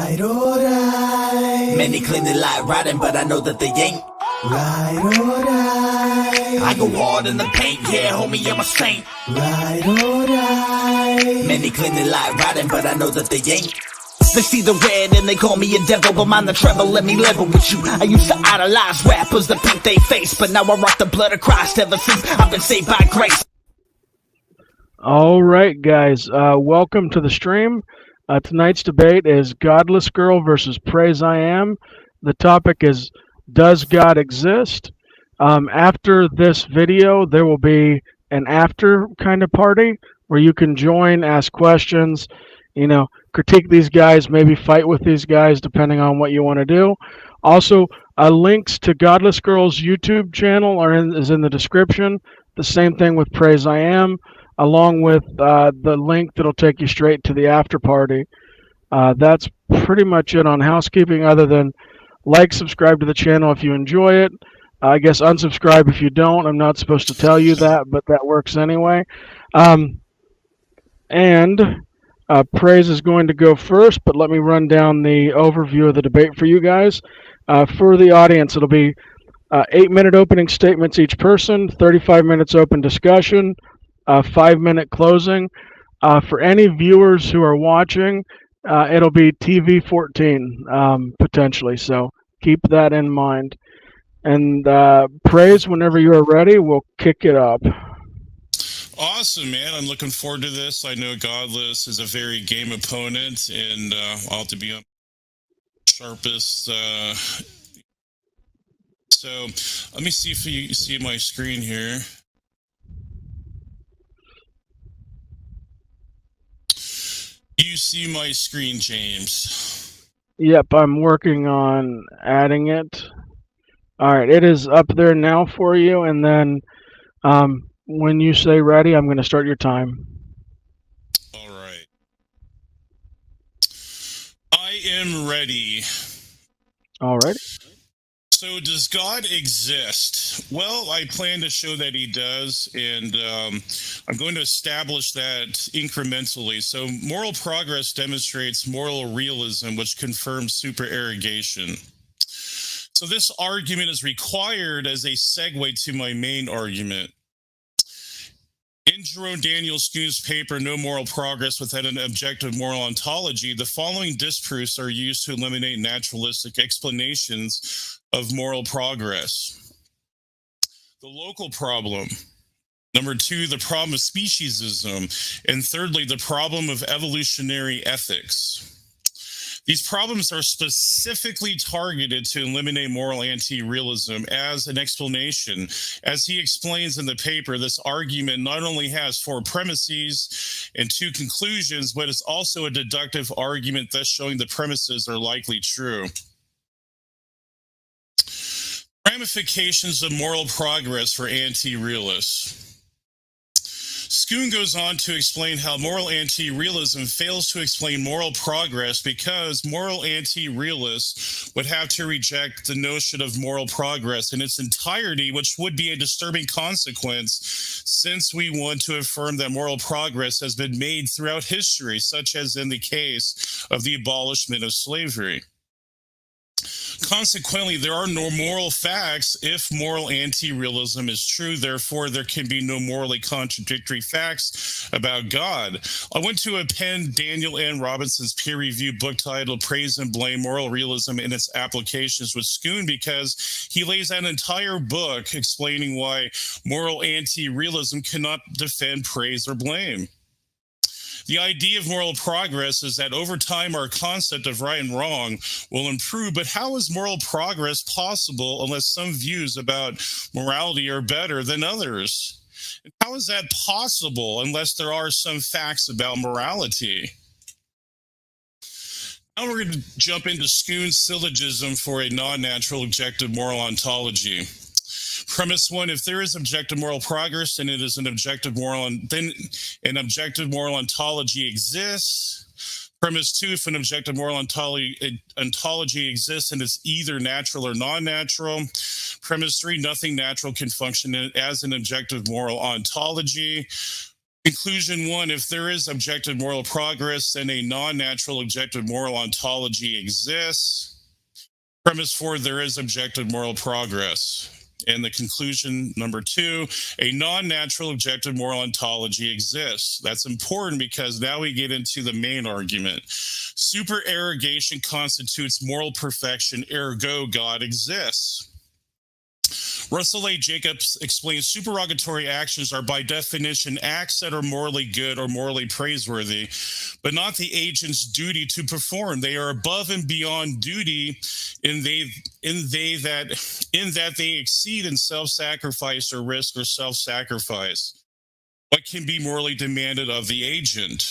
Right or right. Many claim they like riding, but I know that they ain't. Right or right. I go hard in the paint, yeah, homie, I'm a saint. Right or right. Many claim they like riding, but I know that they ain't. They see the red and they call me a devil, but mind the treble, let me level with you. I used to idolize rappers that paint they face, but now I rock the blood of Christ ever since I've been saved by grace. All right, guys, welcome to the stream. Tonight's debate is Godless Girl versus Praise I Am. The topic is, does God exist? After this video, there will be an after kind of party where you can join, ask questions, critique these guys, maybe fight with these guys, depending on what you want to do. Also, links to Godless Girl's YouTube channel is in the description. The same thing with Praise I Am, along with the link that'll take you straight to the after party. That's pretty much it on housekeeping, other than like, subscribe to the channel if you enjoy it. I guess unsubscribe if you don't. I'm not supposed to tell you that, but that works anyway. Praise is going to go first, but let me run down the overview of the debate for you guys. For the audience, it'll be 8-minute opening statements each person, 35 minutes open discussion, 5-minute closing. For any viewers who are watching, it'll be TV 14 potentially, so keep that in mind. And Praise, whenever you are ready, we'll kick it up. Awesome, man. I'm looking forward to this. I know Godless is a very game opponent, and I'll have to be on sharpest. So let me see if you see my screen here. You see my screen, James? Yep, I'm working on adding it. All right, it is up there now for you, and then when you say ready, I'm going to start your time. All right. I am ready. All right. So, does God exist? Well, I plan to show that he does, and I'm going to establish that incrementally. So, moral progress demonstrates moral realism, which confirms supererogation. So, this argument is required as a segue to my main argument. In Jerome Daniel Schoon's paper, No Moral Progress Without an Objective Moral Ontology, the following disproofs are used to eliminate naturalistic explanations of moral progress. The local problem. Number 2, the problem of speciesism. And thirdly, the problem of evolutionary ethics. These problems are specifically targeted to eliminate moral anti-realism as an explanation. As he explains in the paper, this argument not only has 4 premises and 2 conclusions, but it's also a deductive argument, thus showing the premises are likely true. Ramifications of moral progress for anti-realists. Schoon goes on to explain how moral anti-realism fails to explain moral progress because moral anti-realists would have to reject the notion of moral progress in its entirety, which would be a disturbing consequence since we want to affirm that moral progress has been made throughout history, such as in the case of the abolishment of slavery. Consequently, there are no moral facts if moral anti-realism is true. Therefore, there can be no morally contradictory facts about God. I went to append Daniel N. Robinson's peer-reviewed book titled Praise and Blame, Moral Realism and Its Applications with Schoon because he lays out an entire book explaining why moral anti-realism cannot defend praise or blame. The idea of moral progress is that over time our concept of right and wrong will improve, but how is moral progress possible unless some views about morality are better than others? And how is that possible unless there are some facts about morality? Now we're going to jump into Schoon's syllogism for a non-natural objective moral ontology. Premise 1, if there is objective moral progress, then it is an objective moral, then an objective moral ontology exists. Premise 2, if an objective moral ontology exists, and it's either natural or non-natural. Premise 3, nothing natural can function as an objective moral ontology. Conclusion 1, if there is objective moral progress, then a non-natural objective moral ontology exists. Premise 4, there is objective moral progress. And the conclusion number 2, a non-natural objective moral ontology exists. That's important because now we get into the main argument. Supererogation constitutes moral perfection, ergo God exists. Russell A. Jacobs explains supererogatory actions are by definition acts that are morally good or morally praiseworthy, but not the agent's duty to perform. They are above and beyond duty in that they exceed in self-sacrifice or risk or self-sacrifice. What can be morally demanded of the agent?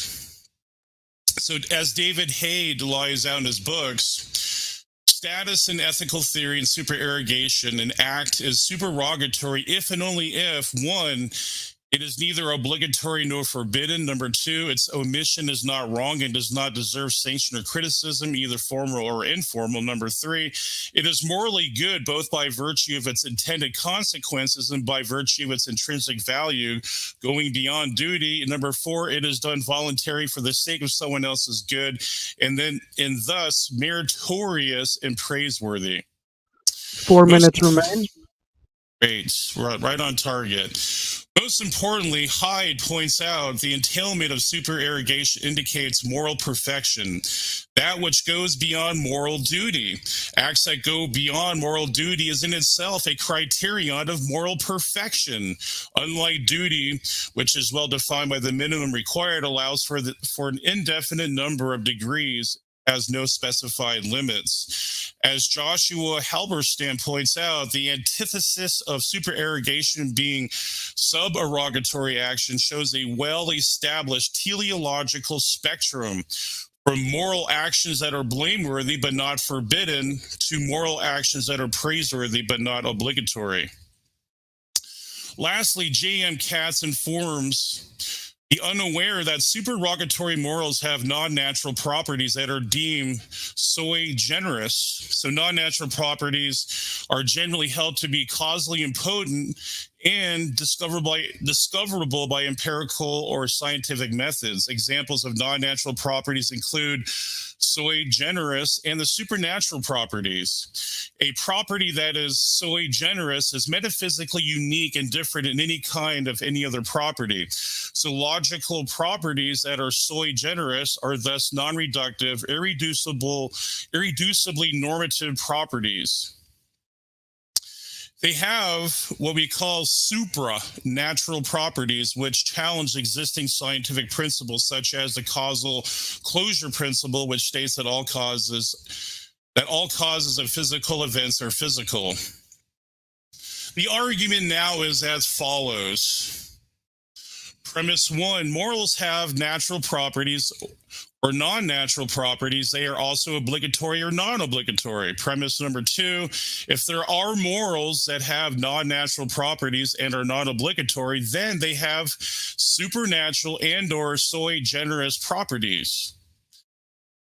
So as David Haid lays out in his books, status and ethical theory and supererogation, an act is supererogatory if and only if, 1, it is neither obligatory nor forbidden. Number 2, its omission is not wrong and does not deserve sanction or criticism, either formal or informal. Number 3, it is morally good both by virtue of its intended consequences and by virtue of its intrinsic value, going beyond duty. And number 4, it is done voluntarily for the sake of someone else's good, and thus meritorious and praiseworty. 4 minutes remain. Great, right on target. Most importantly, Hyde points out the entailment of supererogation indicates moral perfection, that which goes beyond moral duty. Acts that go beyond moral duty is in itself a criterion of moral perfection. Unlike duty, which is well defined by the minimum required, allows for an indefinite number of degrees, has no specified limits. As Joshua Halberstam points out, the antithesis of supererogation being suberogatory action shows a well-established teleological spectrum from moral actions that are blameworthy but not forbidden to moral actions that are praiseworthy but not obligatory. Lastly, J.M. Katz informs the unaware that supererogatory morals have non-natural properties that are deemed sui generis. So non-natural properties are generally held to be causally impotent and discoverable by empirical or scientific methods. Examples of non-natural properties include sui generis and the supernatural properties. A property that is sui generis is metaphysically unique and different in any other property. So logical properties that are sui generis are thus non-reductive, irreducibly normative properties. They have what we call supranatural properties, which challenge existing scientific principles, such as the causal closure principle, which states that all causes of physical events are physical. The argument now is as follows. Premise 1, morals have natural properties or non-natural properties. They are also obligatory or non-obligatory. Premise number 2, if there are morals that have non-natural properties and are non-obligatory, then they have supernatural and or sui generis properties.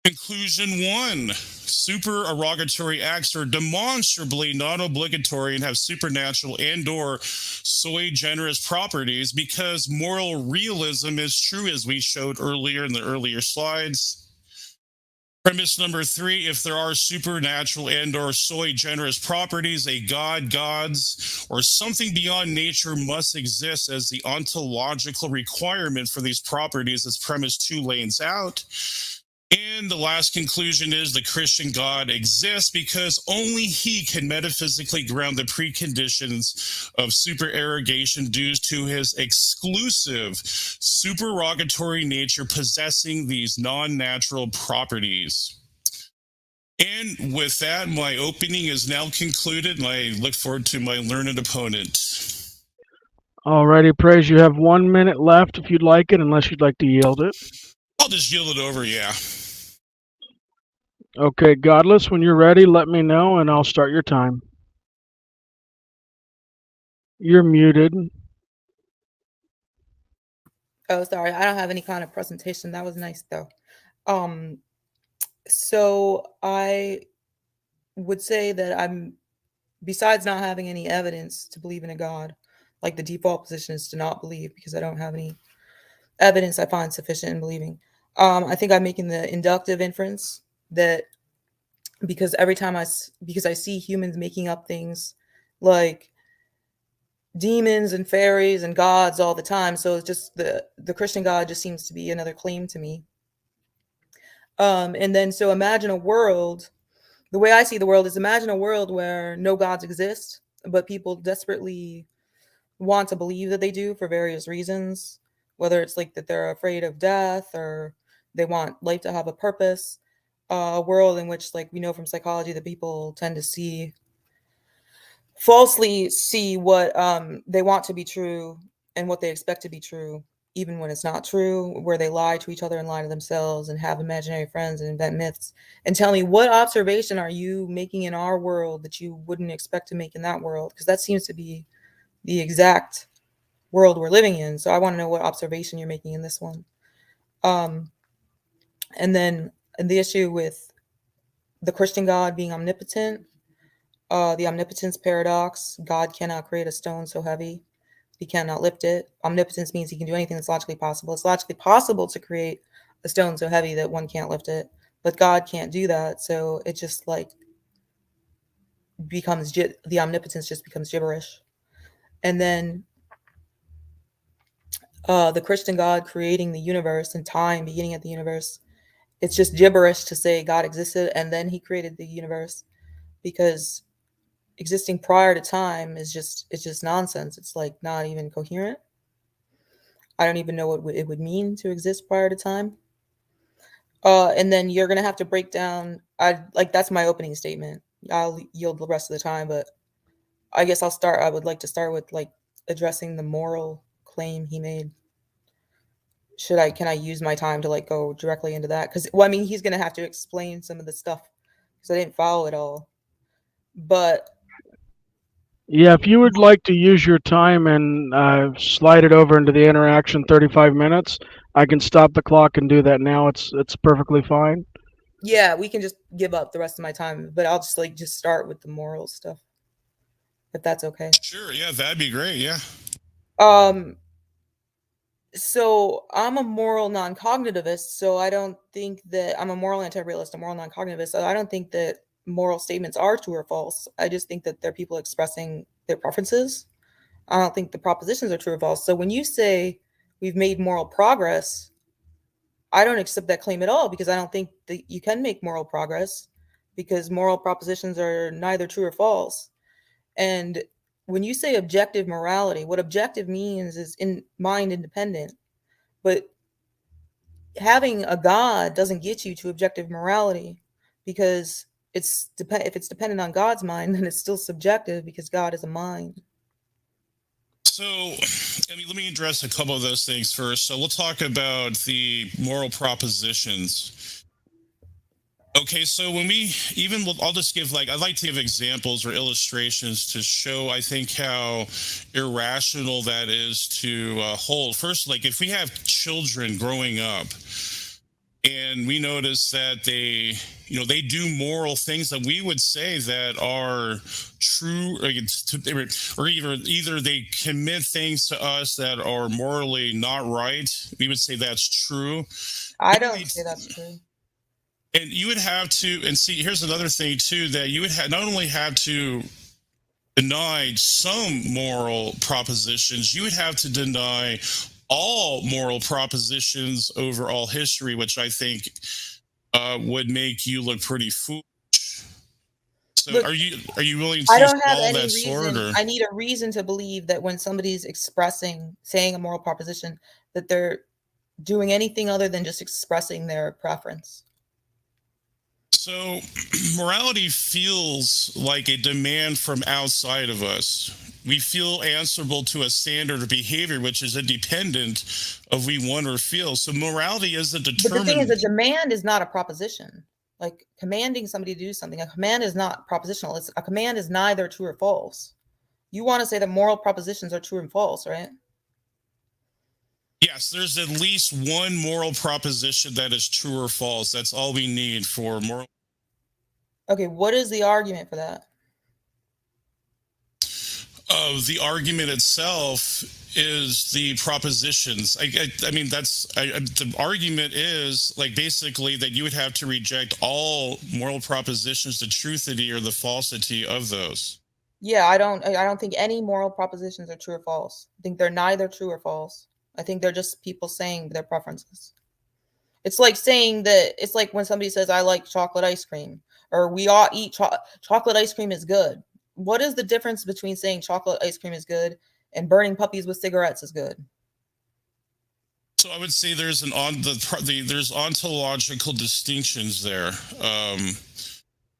Conclusion 1, supererogatory acts are demonstrably non-obligatory and have supernatural and or sui generis properties because moral realism is true, as we showed earlier in the earlier slides. Premise number 3, if there are supernatural and or sui generis properties, a god, gods, or something beyond nature must exist as the ontological requirement for these properties, as premise 2 lays out. And the last conclusion is the Christian God exists because only he can metaphysically ground the preconditions of supererogation due to his exclusive supererogatory nature possessing these non-natural properties. And with that, my opening is now concluded, and I look forward to my learned opponent. Alrighty, Praise, you have 1 minute left if you'd like it, unless you'd like to yield it. I'll just yield it over, yeah. Okay, Godless, when you're ready, let me know and I'll start your time. You're muted. Oh, sorry. I don't have any kind of presentation. That was nice, though. So I would say that besides not having any evidence to believe in a God, like the default position is to not believe because I don't have any evidence I find sufficient in believing. I think I'm making the inductive inference that because because I see humans making up things like demons and fairies and gods all the time, so it's just the Christian God just seems to be another claim to me. And then so imagine a world. The way I see the world is imagine a world where no gods exist, but people desperately want to believe that they do for various reasons, whether it's like that they're afraid of death or they want life to have a purpose. A world in which, like we know from psychology, that people tend to falsely see what they want to be true and what they expect to be true, even when it's not true, where they lie to each other and lie to themselves and have imaginary friends and invent myths. And tell me, what observation are you making in our world that you wouldn't expect to make in that world? Because that seems to be the exact world we're living in. So I want to know what observation you're making in this one. And then the issue with the Christian God being omnipotent, the omnipotence paradox. God cannot create a stone so heavy he cannot lift it. Omnipotence means he can do anything that's logically possible. It's logically possible to create a stone so heavy that one can't lift it, but God can't do that. So it just like becomes the omnipotence just becomes gibberish. And then the Christian God creating the universe and time beginning at the universe. It's just gibberish to say God existed and then he created the universe, because existing prior to time is just nonsense. It's like not even coherent. I don't even know what it would mean to exist prior to time. And then you're gonna have to break down. That's my opening statement. I'll yield the rest of the time, but I guess I would like to start with like addressing the moral claim he made. Can I use my time to like go directly into that? Because well, I mean, he's gonna have to explain some of the stuff because I didn't follow it all. But Yeah, if you would like to use your time and slide it over into the interaction 35 minutes, I can stop the clock and do that now. It's perfectly fine. yeah, we can just give up the rest of my time. But I'll just start with the moral stuff, if that's okay. Sure, yeah, that'd be great. Yeah. Um, so I'm a moral non-cognitivist, so I don't think that I'm a moral anti-realist, a moral non-cognitivist. So I don't think that moral statements are true or false. I just think that they're people expressing their preferences. I don't think the propositions are true or false. So when you say we've made moral progress, I don't accept that claim at all, because I don't think that you can make moral progress, because moral propositions are neither true or false. And when you say objective morality, what objective means is in mind independent. But having a God doesn't get you to objective morality, because if it's dependent on God's mind, then it's still subjective because God is a mind. So, I mean, let me address a couple of those things first. So, we'll talk about the moral propositions. Okay, so I'll just give I'd like to give examples or illustrations to show, I think, how irrational that is to hold. First, like if we have children growing up, and we notice that they do moral things that we would say that are true, or either they commit things to us that are morally not right. We would say that's true. I don't say that's true. And you would have to, and see, here's another thing too, that you would not only have to deny some moral propositions, you would have to deny all moral propositions over all history, which I think would make you look pretty foolish. So, Look, are you willing I to don't have all any that sort? reason. Or I need a reason to believe that when somebody's saying a moral proposition, that they're doing anything other than just expressing their preference. so, morality feels like a demand from outside of us. We feel answerable to a standard of behavior which is independent of we want or feel. So morality isn't But the thing is, determined. a demand is not a proposition. Like commanding somebody to do something, a command is not propositional. A command is neither true or false. You want to say that moral propositions are true and false, right? Yes, there's at least one moral proposition that is true or false. That's all we need for moral. Okay, what is the argument for that? The argument itself is the propositions. I mean, the argument is like basically that you would have to reject all moral propositions, the truthity or the falsity of those. Yeah, I don't think any moral propositions are true or false. I think they're neither true or false. I think they're just people saying their preferences. It's like saying that it's like when somebody says I like chocolate ice cream or we all eat chocolate ice cream is good. What is the difference between saying chocolate ice cream is good and burning puppies with cigarettes is good? So I would say there's there's ontological distinctions there.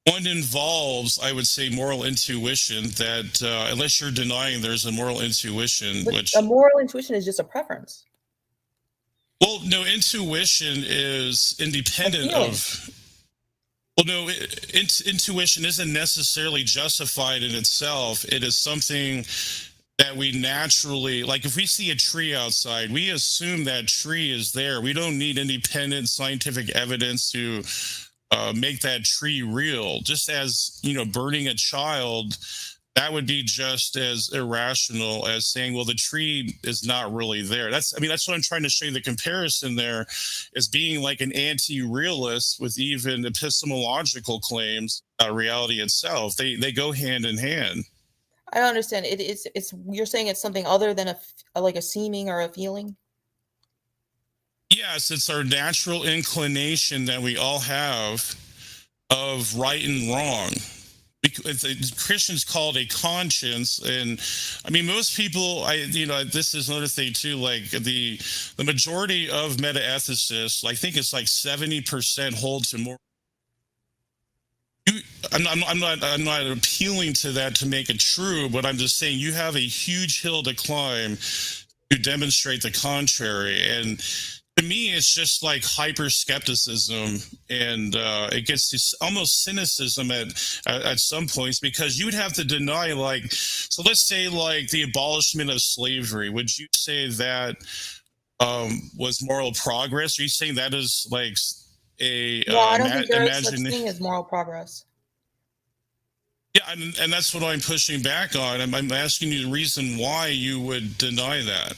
One involves, I would say, moral intuition. That unless you're denying there's a moral intuition, But which a moral intuition is just a preference. well, no, intuition is independent of. Well, no, intuition isn't necessarily justified in itself. It is something that we naturally, like if we see a tree outside, we assume that tree is there. We don't need independent scientific evidence to make that tree real. Just as, burning a child, that would be just as irrational as saying, well, the tree is not really there. That's what I'm trying to show you. The comparison there is being like an anti-realist with even epistemological claims about reality itself. They go hand in hand. I don't understand. It's you're saying it's something other than like a seeming or a feeling? Yes, it's our natural inclination that we all have of right and wrong. Christians call it a conscience, and I mean most people. This is another thing too. Like the majority of meta-ethicists, I think it's like 70% hold to more. I'm not appealing to that to make it true, but I'm just saying you have a huge hill to climb to demonstrate the contrary. And to me, it's just like hyper skepticism, and it gets to almost cynicism at some points, because you'd have to deny, like, so let's say like the abolishment of slavery. Would you say that was moral progress? Are you saying that is like a No, I don't think there is such thing as moral progress. Yeah, and that's what I'm pushing back on. I'm asking you the reason why you would deny that.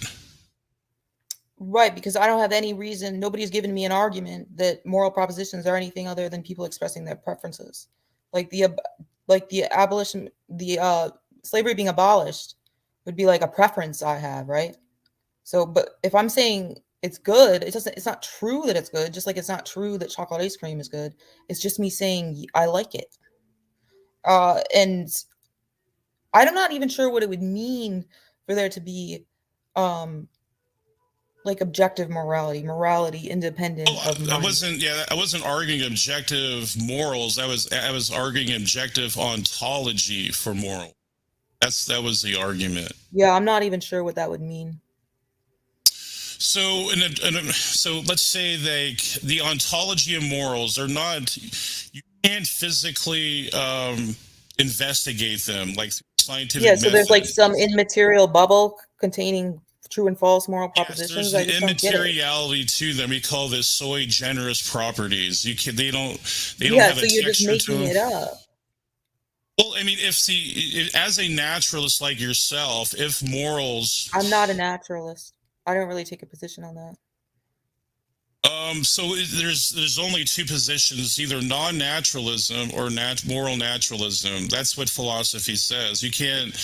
Right, because I don't have any reason. Nobody's given me an argument that moral propositions are anything other than people expressing their preferences. Like the abolition, slavery being abolished would be like a preference I have, right? So, but if I'm saying it's good, it's not true that it's good. Just like it's not true that chocolate ice cream is good. It's just me saying I like it. And I'm not even sure what it would mean for there to be, like objective morality independent of mind. I wasn't arguing objective morals. I was arguing objective ontology for moral. That was the argument. Yeah, I'm not even sure what that would mean. So, so let's say the ontology of morals are not. You can't physically investigate them like scientific. Yeah, so there's like some immaterial bubble containing true and false moral propositions. Yes, there's an immateriality to them. We call this sui generis properties. They don't have a texture to them. Yeah, so you're just making it up. Well, I mean, as a naturalist like yourself, if morals, I'm not a naturalist. I don't really take a position on that. So there's only two positions: either non-naturalism or moral naturalism. That's what philosophy says. You can't,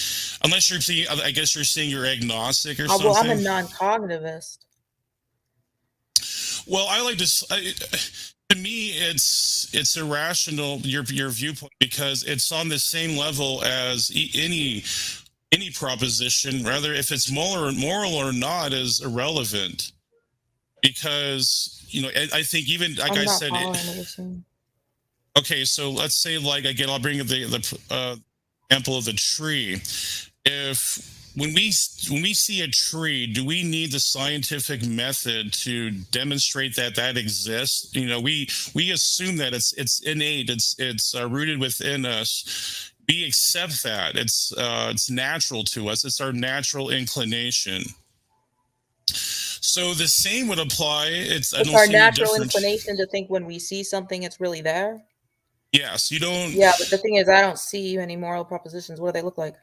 unless you're seeing. I guess you're saying you're agnostic or something. Well, I'm a non-cognitivist. Well, I like to. To me, it's irrational your viewpoint, because it's on the same level as any proposition. Rather, if it's moral or not is irrelevant. Because I think even like I said, okay. So let's say like again, I'll bring the example of the tree. When we see a tree, do we need the scientific method to demonstrate that exists? We assume that it's innate, it's rooted within us. We accept that it's natural to us. It's our natural inclination. So the same would apply. It's our natural inclination to think when we see something, it's really there. Yes, you don't. Yeah, but the thing is, I don't see any moral propositions. What do they look like?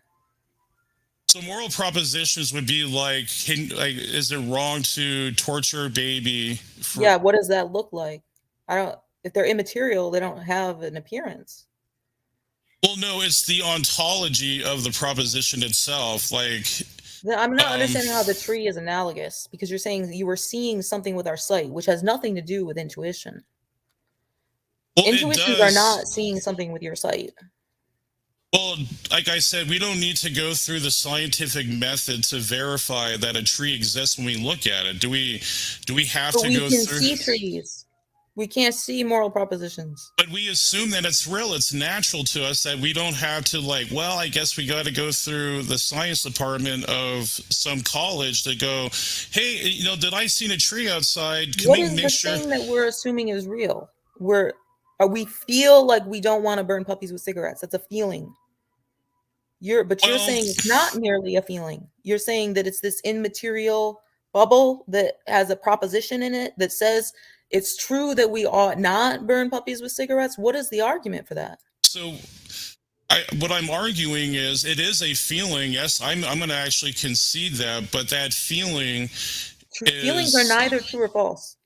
So moral propositions would be like, is it wrong to torture a baby for? Yeah, what does that look like? I don't. If they're immaterial, they don't have an appearance. Well, no, it's the ontology of the proposition itself. Like, I'm not um, understanding how the tree is analogous, because you're saying that you were seeing something with our sight, which has nothing to do with intuition. well, it Intuitions are not does. seeing something with your sight. Well, like I said, we don't need to go through the scientific method to verify that a tree exists when we look at it. Do we have But to we go can through? see trees. We can't see moral propositions. But we assume that it's real. It's natural to us that we don't have to, like, well, I guess we got to go through the science department of some college to go, hey, did I see a tree outside? Can What we is make the sure? thing that we're assuming is real? We feel like we don't want to burn puppies with cigarettes. That's a feeling. You're Well, saying it's not merely a feeling. You're saying that it's this immaterial bubble that has a proposition in it that says it's true that we ought not burn puppies with cigarettes. What is the argument for that? so what I'm arguing is it is a feeling. Yes, I'm going to actually concede that, but that feeling Feelings are is neither true or false.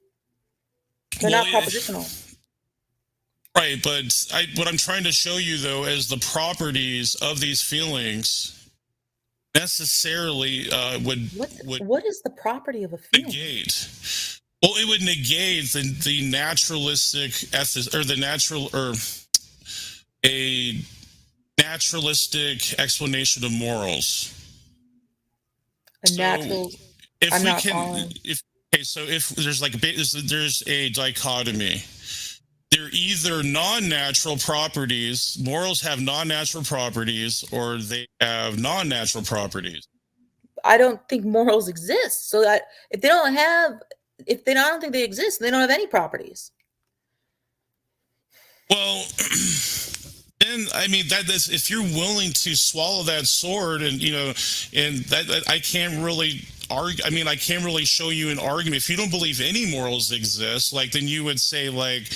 They're well, not propositional. right. But what I'm trying to show you though is the properties of these feelings necessarily would What is the property of a feeling? negate. Well, it would negate the naturalistic ethics, or the natural, or a naturalistic explanation of morals. A natural. If I'm we not can, following. if there's like there's a dichotomy. They're either non-natural properties. Morals have non-natural properties, or they have non-natural properties. I don't think morals exist. So that if they don't have, if they I don't think they exist, they don't have any properties. Well, then I mean that's if you're willing to swallow that sword, and and that I can't really argue. I mean, I can't really show you an argument if you don't believe any morals exist. Like then you would say like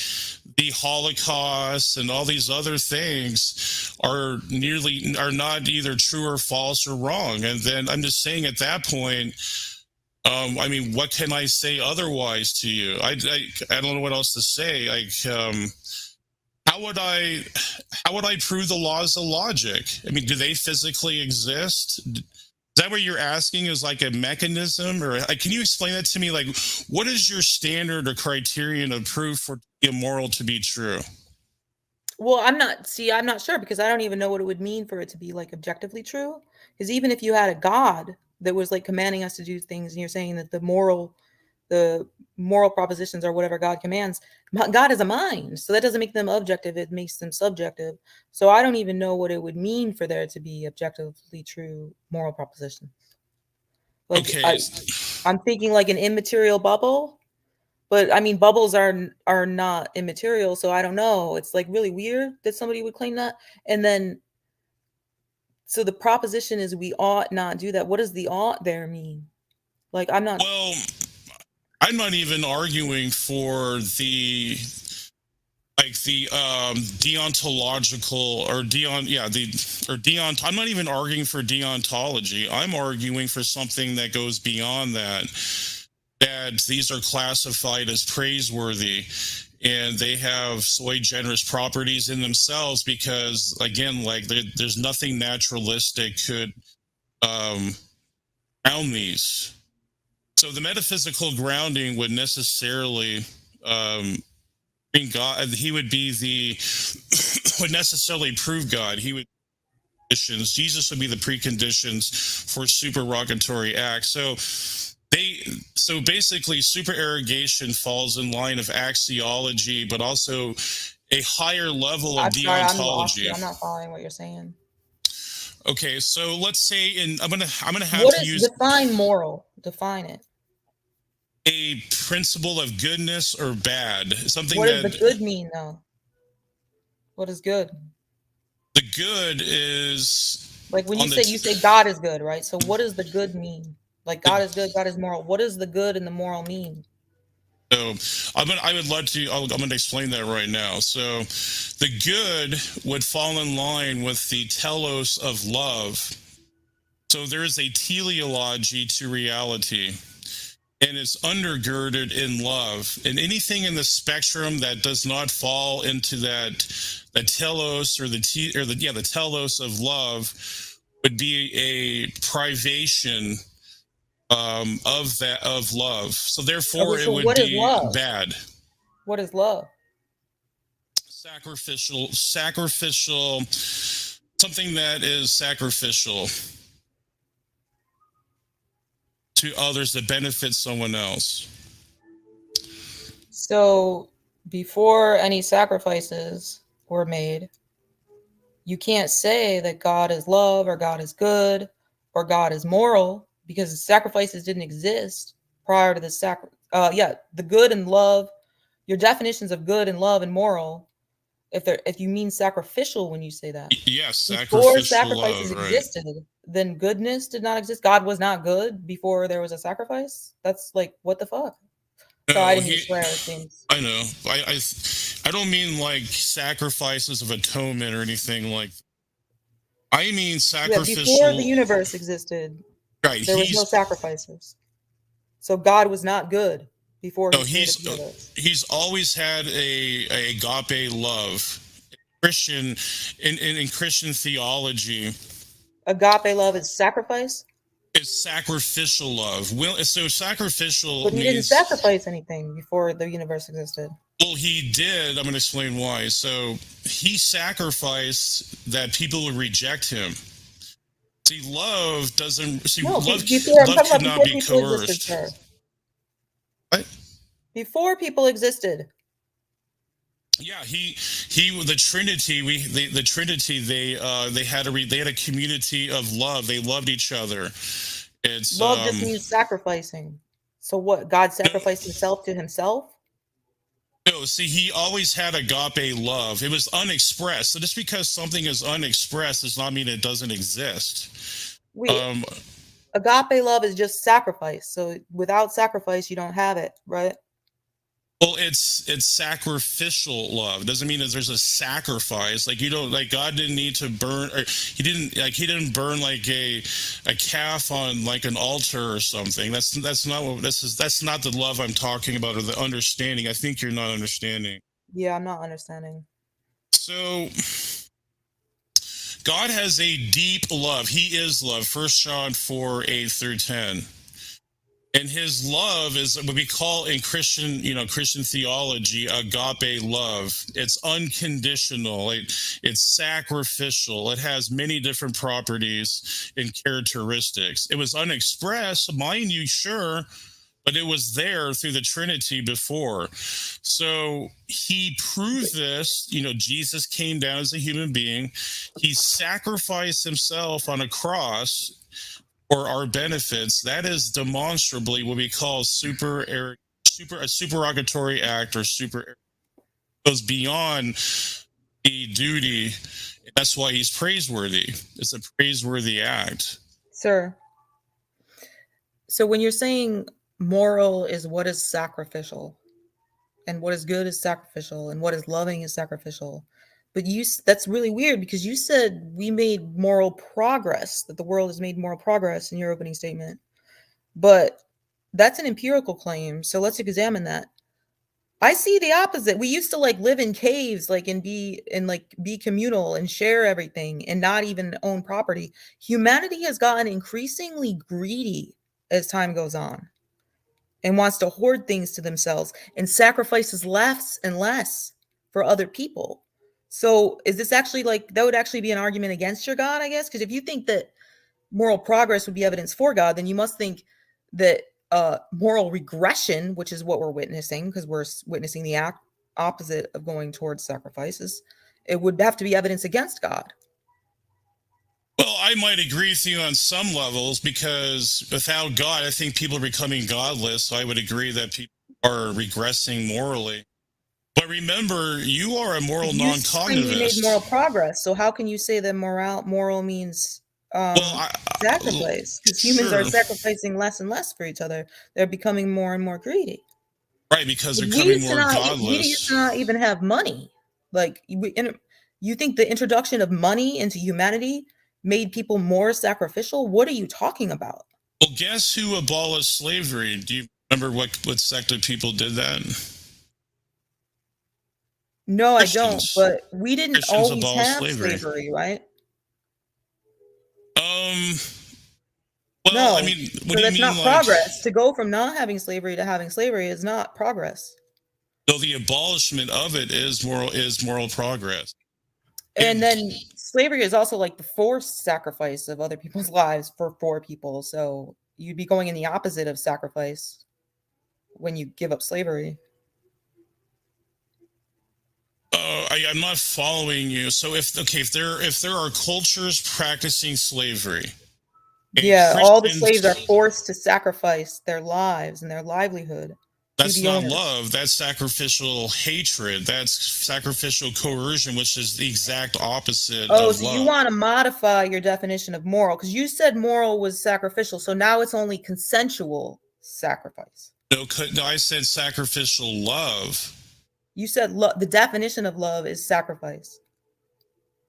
the Holocaust and all these other things are not either true or false or wrong. And then I'm just saying at that point. I mean, what can I say otherwise to you? I don't know what else to say. Like, how would I prove the laws of logic? I mean, do they physically exist? Is that what you're asking? Is like a mechanism, or can you explain that to me? Like, what is your standard or criterion of proof for immoral to be true? Well, I'm not sure, because I don't even know what it would mean for it to be like objectively true. Because even if you had a God that was like commanding us to do things, and you're saying that the moral propositions are whatever God commands, God is a mind. So that doesn't make them objective. It makes them subjective. So I don't even know what it would mean for there to be objectively true moral propositions. Like, Okay. I'm thinking like an immaterial bubble. But I mean, bubbles are not immaterial, so I don't know. It's like really weird that somebody would claim that. And then, so the proposition is we ought not do that. What does the ought there mean? Like, I'm not. Well, I'm not even arguing for the deontological or I'm not even arguing for deontology. I'm arguing for something that goes beyond that. That these are classified as praiseworthy, and they have sui generis properties in themselves because, again, like there's nothing naturalistic could ground these. So the metaphysical grounding would necessarily bring God. He would be would necessarily prove God. He would. Jesus would be the preconditions for supererogatory acts. So basically supererogation falls in line of axiology, but also a higher level of I'm sorry, deontology. I'm not following what you're saying. Okay, so let's say I'm gonna have What to is use define moral? Define it. a principle of goodness or bad. Something What that does the good mean, though? What is good? the good is Like when you say God is good, right? So what does the good mean? Like God is good, God is moral. What does the good and the moral mean? So I'm gonna explain that right now. So the good would fall in line with the telos of love. So there is a teleology to reality, and it's undergirded in love. And anything in the spectrum that does not fall into the telos or the telos of love would be a privation of love. So therefore, Okay, it so would what is be love? bad. What is love? Sacrificial, something that is sacrificial to others that benefit someone else. So before any sacrifices were made, you can't say that God is love or God is good or God is moral, because sacrifices didn't exist prior to the the good and love, your definitions of good and love and moral, if you mean sacrificial when you say that. Yes, Before sacrificial sacrifices love, right? existed, then goodness did not exist. God was not good before there was a sacrifice. That's like, what the fuck? Sorry, I No, didn't mean to swear. It seems. I know. I don't mean like sacrifices of atonement or anything like. I mean Yeah, before the sacrificial. universe existed, Right. there was no sacrifices. So God was not good before he created the universe. He's always had a agape love. Christian in Christian theology, Agape love is sacrifice, it's sacrificial love. So sacrificial but he didn't means, sacrifice anything before the universe existed. well, he did. I'm going to explain why. So he sacrificed that people would reject him. See, love doesn't. See, No, love before I'm love talking about cannot before be people existed, coerced. sir. What? Before people existed. Yeah, the Trinity. The Trinity. They had a community of love. They loved each other. It's Love just means sacrificing. So what? God sacrificed himself to himself? No, see, he always had agape love. It was unexpressed. So just because something is unexpressed does not mean it doesn't exist. Wait, agape love is just sacrifice. So without sacrifice, you don't have it, right? Well, it's sacrificial love. It doesn't mean that there's a sacrifice. Like, you don't, like, God didn't need to burn, or he didn't burn like a calf on like an altar or something. That's not what this is. That's not the love I'm talking about, or the understanding. I think you're not understanding. Yeah, I'm not understanding. So God has a deep love. He is love. 1 John 4:8-10. And his love is what we call in Christian theology, agape love. It's unconditional. It's sacrificial. It has many different properties and characteristics. It was unexpressed, mind you, sure, but it was there through the Trinity before. So he proved this. Jesus came down as a human being. He sacrificed himself on a cross for our benefits. That is demonstrably what we call a supererogatory act, or goes beyond the duty. That's why he's praiseworthy. It's a praiseworthy act. Sir, so when you're saying moral is what is sacrificial, and what is good is sacrificial, and what is loving is sacrificial, but that's really weird, because you said we made moral progress, that the world has made moral progress in your opening statement. But that's an empirical claim, so let's examine that. I see the opposite. We used to live in caves, and be communal and share everything and not even own property. Humanity has gotten increasingly greedy as time goes on, and wants to hoard things to themselves and sacrifices less and less for other people. So is this actually that would actually be an argument against your God, I guess? Because if you think that moral progress would be evidence for God, then you must think that moral regression, which is what we're witnessing, because we're witnessing the opposite of going towards sacrifices, it would have to be evidence against God. Well, I might agree with you on some levels, because without God, I think people are becoming godless. So I would agree that people are regressing morally. But remember, you are a moral non-cognitivist. You made moral progress, so how can you say that moral means sacrifice? Because humans are sacrificing less and less for each other. They're becoming more and more greedy. Right, because they're becoming more godless. We used to not even have money. You think the introduction of money into humanity made people more sacrificial? What are you talking about? Well, guess who abolished slavery? Do you remember what sect of people did that? No, I don't. Christians. But we didn't Christians always abolished have slavery. slavery, right? Well, I No. mean, what So do you that's mean, not like? progress. To go from not having slavery to having slavery is not progress. No, the abolishment of it is moral progress. And then slavery is also like the forced sacrifice of other people's lives for poor people. So you'd be going in the opposite of sacrifice when you give up slavery. I'm not following you. So if there are cultures practicing slavery, and Yeah, all the slaves are Christians, forced to sacrifice their lives and their livelihood to that's the not owners. love. That's sacrificial hatred. That's sacrificial coercion, which is the exact opposite Oh, of so you love. want to modify your definition of moral because you said moral was sacrificial. So now it's only consensual sacrifice. No, I said sacrificial love. You said the definition of love is sacrifice.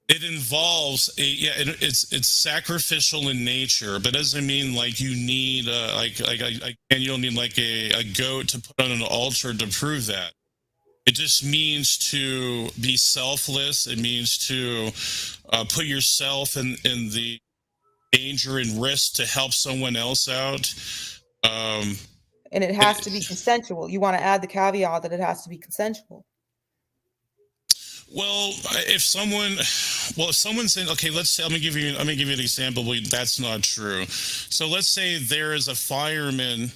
It involves it's sacrificial in nature, but doesn't mean like you need and you don't need like a goat to put on an altar to prove that. It just means to be selfless. It means to put yourself in the danger and risk to help someone else out. And it has to be consensual. You want to add the caveat that it has to be consensual. Well, if someone's saying, okay, let me give you an example. That's not true. So let's say there is a fireman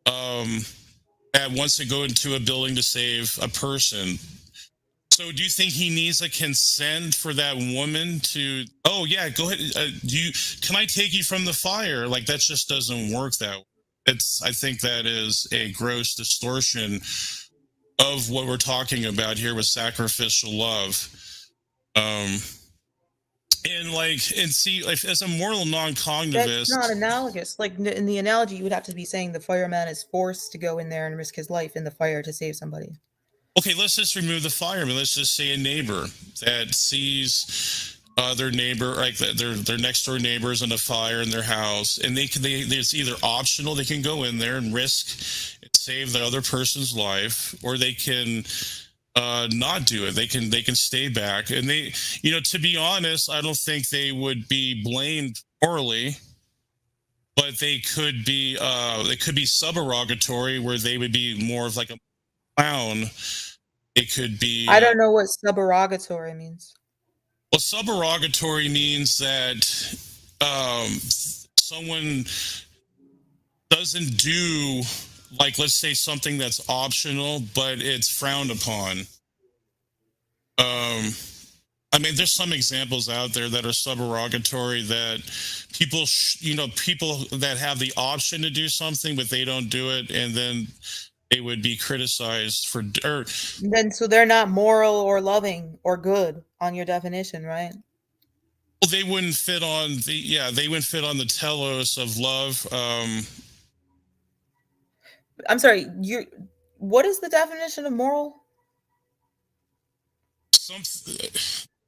that wants to go into a building to save a person. So do you think he needs a consent for that woman to? Oh yeah, go ahead. Can I take you from the fire? Like that just doesn't work that way. I think that is a gross distortion of what we're talking about here with sacrificial love. And see, like, as a moral non-cognitivist, That's not analogous. Like in the analogy, you would have to be saying the fireman is forced to go in there and risk his life in the fire to save somebody. Okay, let's just remove the fireman. Let's just say a neighbor that sees their neighbor, like their next door neighbors in a fire in their house, and it's either optional. They can go in there and risk and save the other person's life, or they can not do it. They can stay back, and to be honest, I don't think they would be blamed morally, but they could be subarrogatory, where they would be more of like a clown. It could be. I don't know what subarrogatory means. Well, subarrogatory means that someone doesn't do, like, let's say something that's optional, but it's frowned upon. I mean, there's some examples out there that are subarrogatory that people that have the option to do something, but they don't do it, and then they would be criticized for. Then so they're not moral or loving or good on your definition, right? Well, they wouldn't fit on the telos of love. I'm sorry. What is the definition of moral?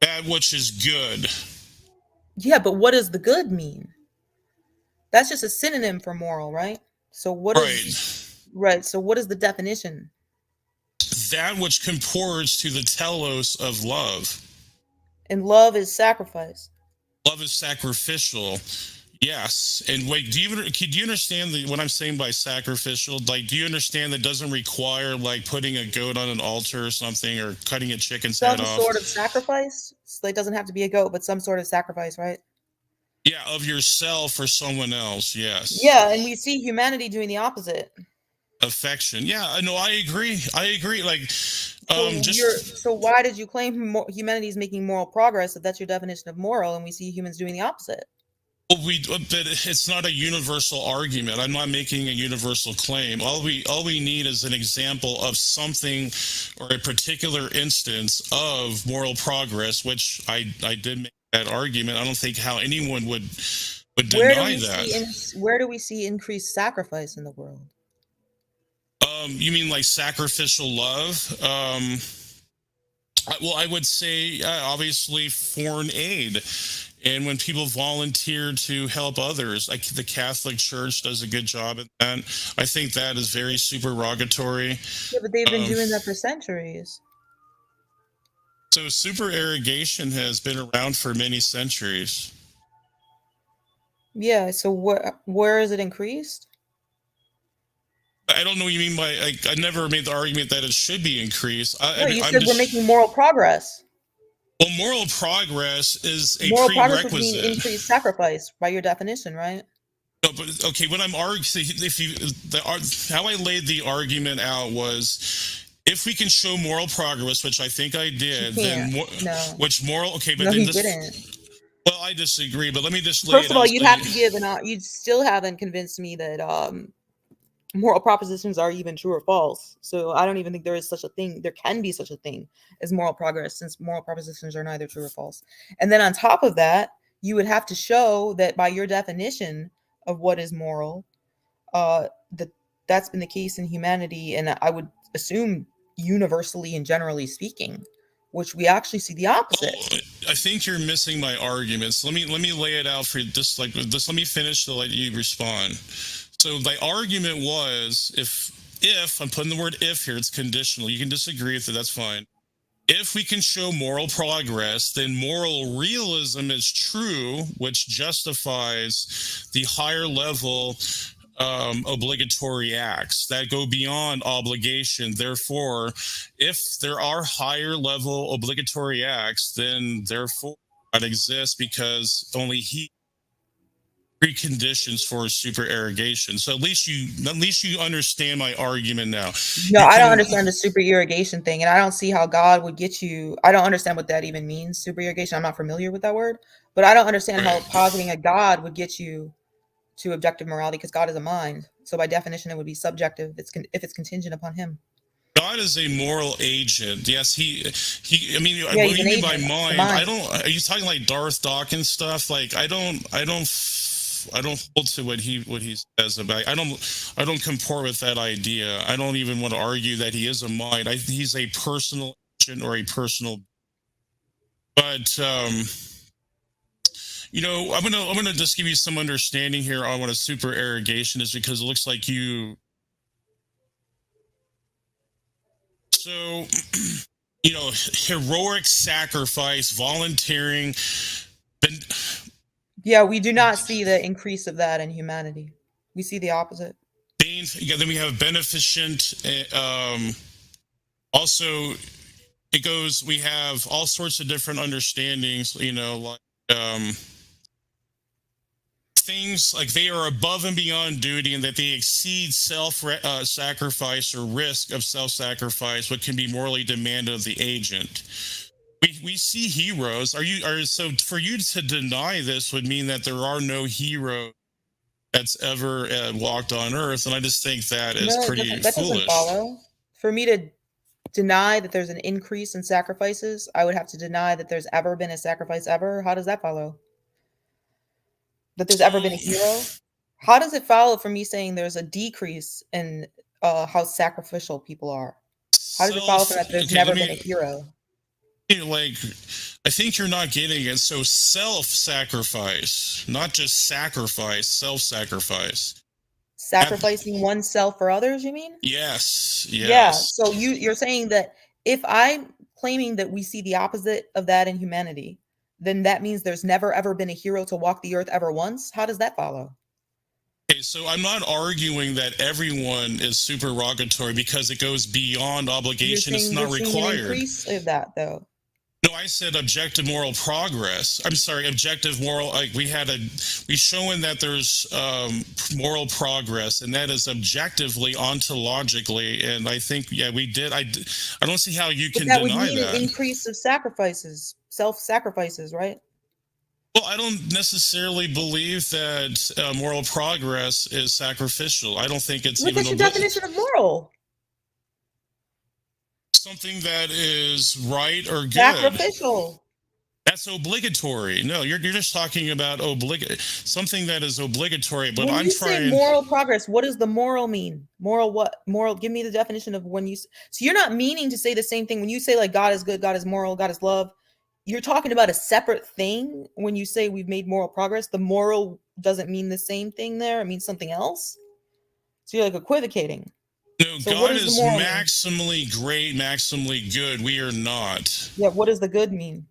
That which is good. Yeah, but what does the good mean? That's just a synonym for moral, right? So what is right? So what is the definition? That which comports to the telos of love. And love is sacrifice. Love is sacrificial. Yes. And wait, do you understand what I'm saying by sacrificial? Like, do you understand that doesn't require like putting a goat on an altar or something, or cutting a chicken's head off? Some sort of sacrifice? So it doesn't have to be a goat, but some sort of sacrifice, right? Yeah, of yourself or someone else, yes. Yeah, and we see humanity doing the opposite. Affection. Yeah, no, I agree. Like, so why did you claim humanity is making moral progress if that's your definition of moral, and we see humans doing the opposite? But it's not a universal argument. I'm not making a universal claim. All we need is an example of something or a particular instance of moral progress, which I did make that argument. I don't think how anyone would deny that. Where do we see increased sacrifice in the world? You mean like sacrificial love? Well, I would say obviously foreign aid. and when people volunteer to help others, like the Catholic Church does a good job at that. I think that is very supererogatory. Yeah, but they've been Um, doing that for centuries. So supererogation has been around for many centuries. Yeah, so where is it increased? I don't know what you mean by, like, I never made the argument that it should be increased. No, you I'm said we're making moral progress. Well, moral progress is a Moral progress would mean prerequisite. increased sacrifice by your definition, right? No, but okay, when I'm arguing, if you how I laid the argument out was, if we can show moral progress, which I think I did, then No. which moral? Okay, but No, then he this. didn't. Well, I disagree, but let me just lay First it of all, out. you'd have to give you still haven't convinced me that moral propositions are even true or false. So I don't even think there is such a thing. There can be such a thing as moral progress, since moral propositions are neither true or false. And then on top of that, you would have to show that by your definition of what is moral, that's been the case in humanity, and I would assume universally and generally speaking, which we actually see the opposite. I think you're missing my arguments. Let me lay it out for you. Just like this, let me finish to let you respond. So my argument was, if I'm putting the word if here, it's conditional. You can disagree with it, that's fine. If we can show moral progress, then moral realism is true, which justifies the higher level obligatory acts that go beyond obligation. Therefore, if there are higher level obligatory acts, then therefore God exists, because only He preconditions for supererogation. So at least you understand my argument now. No, I don't understand the supererogation thing, and I don't see how God would get you. I don't understand what that even means, supererogation. I'm not familiar with that word, but I don't understand how positing a God would get you to objective morality, because God is a mind. So by definition, it would be subjective. If it's contingent upon Him. God is a moral agent. Yes, he. I mean, Yeah, what do he's you an mean by agent. mind? Mind. I don't. Are you talking like Darth Dawkins stuff? Like, I don't hold to what he says about. I don't comport with that idea. I don't even want to argue that he is a mind. He's a personal agent or a personal. But I'm gonna just give you some understanding here on what a supererogation is, because it looks like you. So, heroic sacrifice, volunteering. Yeah, we do not see the increase of that in humanity. We see the opposite. Then we have beneficent. Also, it goes. We have all sorts of different understandings. Like things like they are above and beyond duty, and that they exceed self-sacrifice or risk of self-sacrifice, what can be morally demanded of the agent. We see heroes. So for you to deny this would mean that there are no heroes that's ever walked on Earth, and I just think that is pretty foolish. That doesn't follow. For me to deny that there's an increase in sacrifices, I would have to deny that there's ever been a sacrifice ever. How does that follow? That there's ever been a hero? How does it follow from me saying there's a decrease in how sacrificial people are? How does it follow from that there's never been a hero? Like, I think you're not getting it. So self-sacrifice, not just sacrifice, self-sacrifice. Sacrificing oneself for others, you mean? Yes. Yeah. So you're saying that if I'm claiming that we see the opposite of that in humanity, then that means there's never ever been a hero to walk the earth ever once? How does that follow? Okay, so I'm not arguing that everyone is supererogatory, because it goes beyond obligation. It's not required. An increase of that, though. No, I said objective moral progress. I'm sorry, objective moral. Like we showing that there's moral progress, and that is objectively, ontologically, and I think we did. I don't see how you can deny that. That would mean an increase of sacrifices, self-sacrifices, right? Well, I don't necessarily believe that moral progress is sacrificial. I don't think it's even. What's your definition of moral? Something that is right or good. Sacrificial. That's obligatory. No, you're just talking about something that is obligatory. But when you say moral progress, what does the moral mean? Moral what? Moral. Give me the definition of when you. So you're not meaning to say the same thing when you say like God is good, God is moral, God is love. you're talking about a separate thing when you say we've made moral progress. The moral doesn't mean the same thing there. It means something else. So you're like equivocating. No, So what God does the is moral mean? maximally great, maximally good. We are not. Yeah, what does the good mean?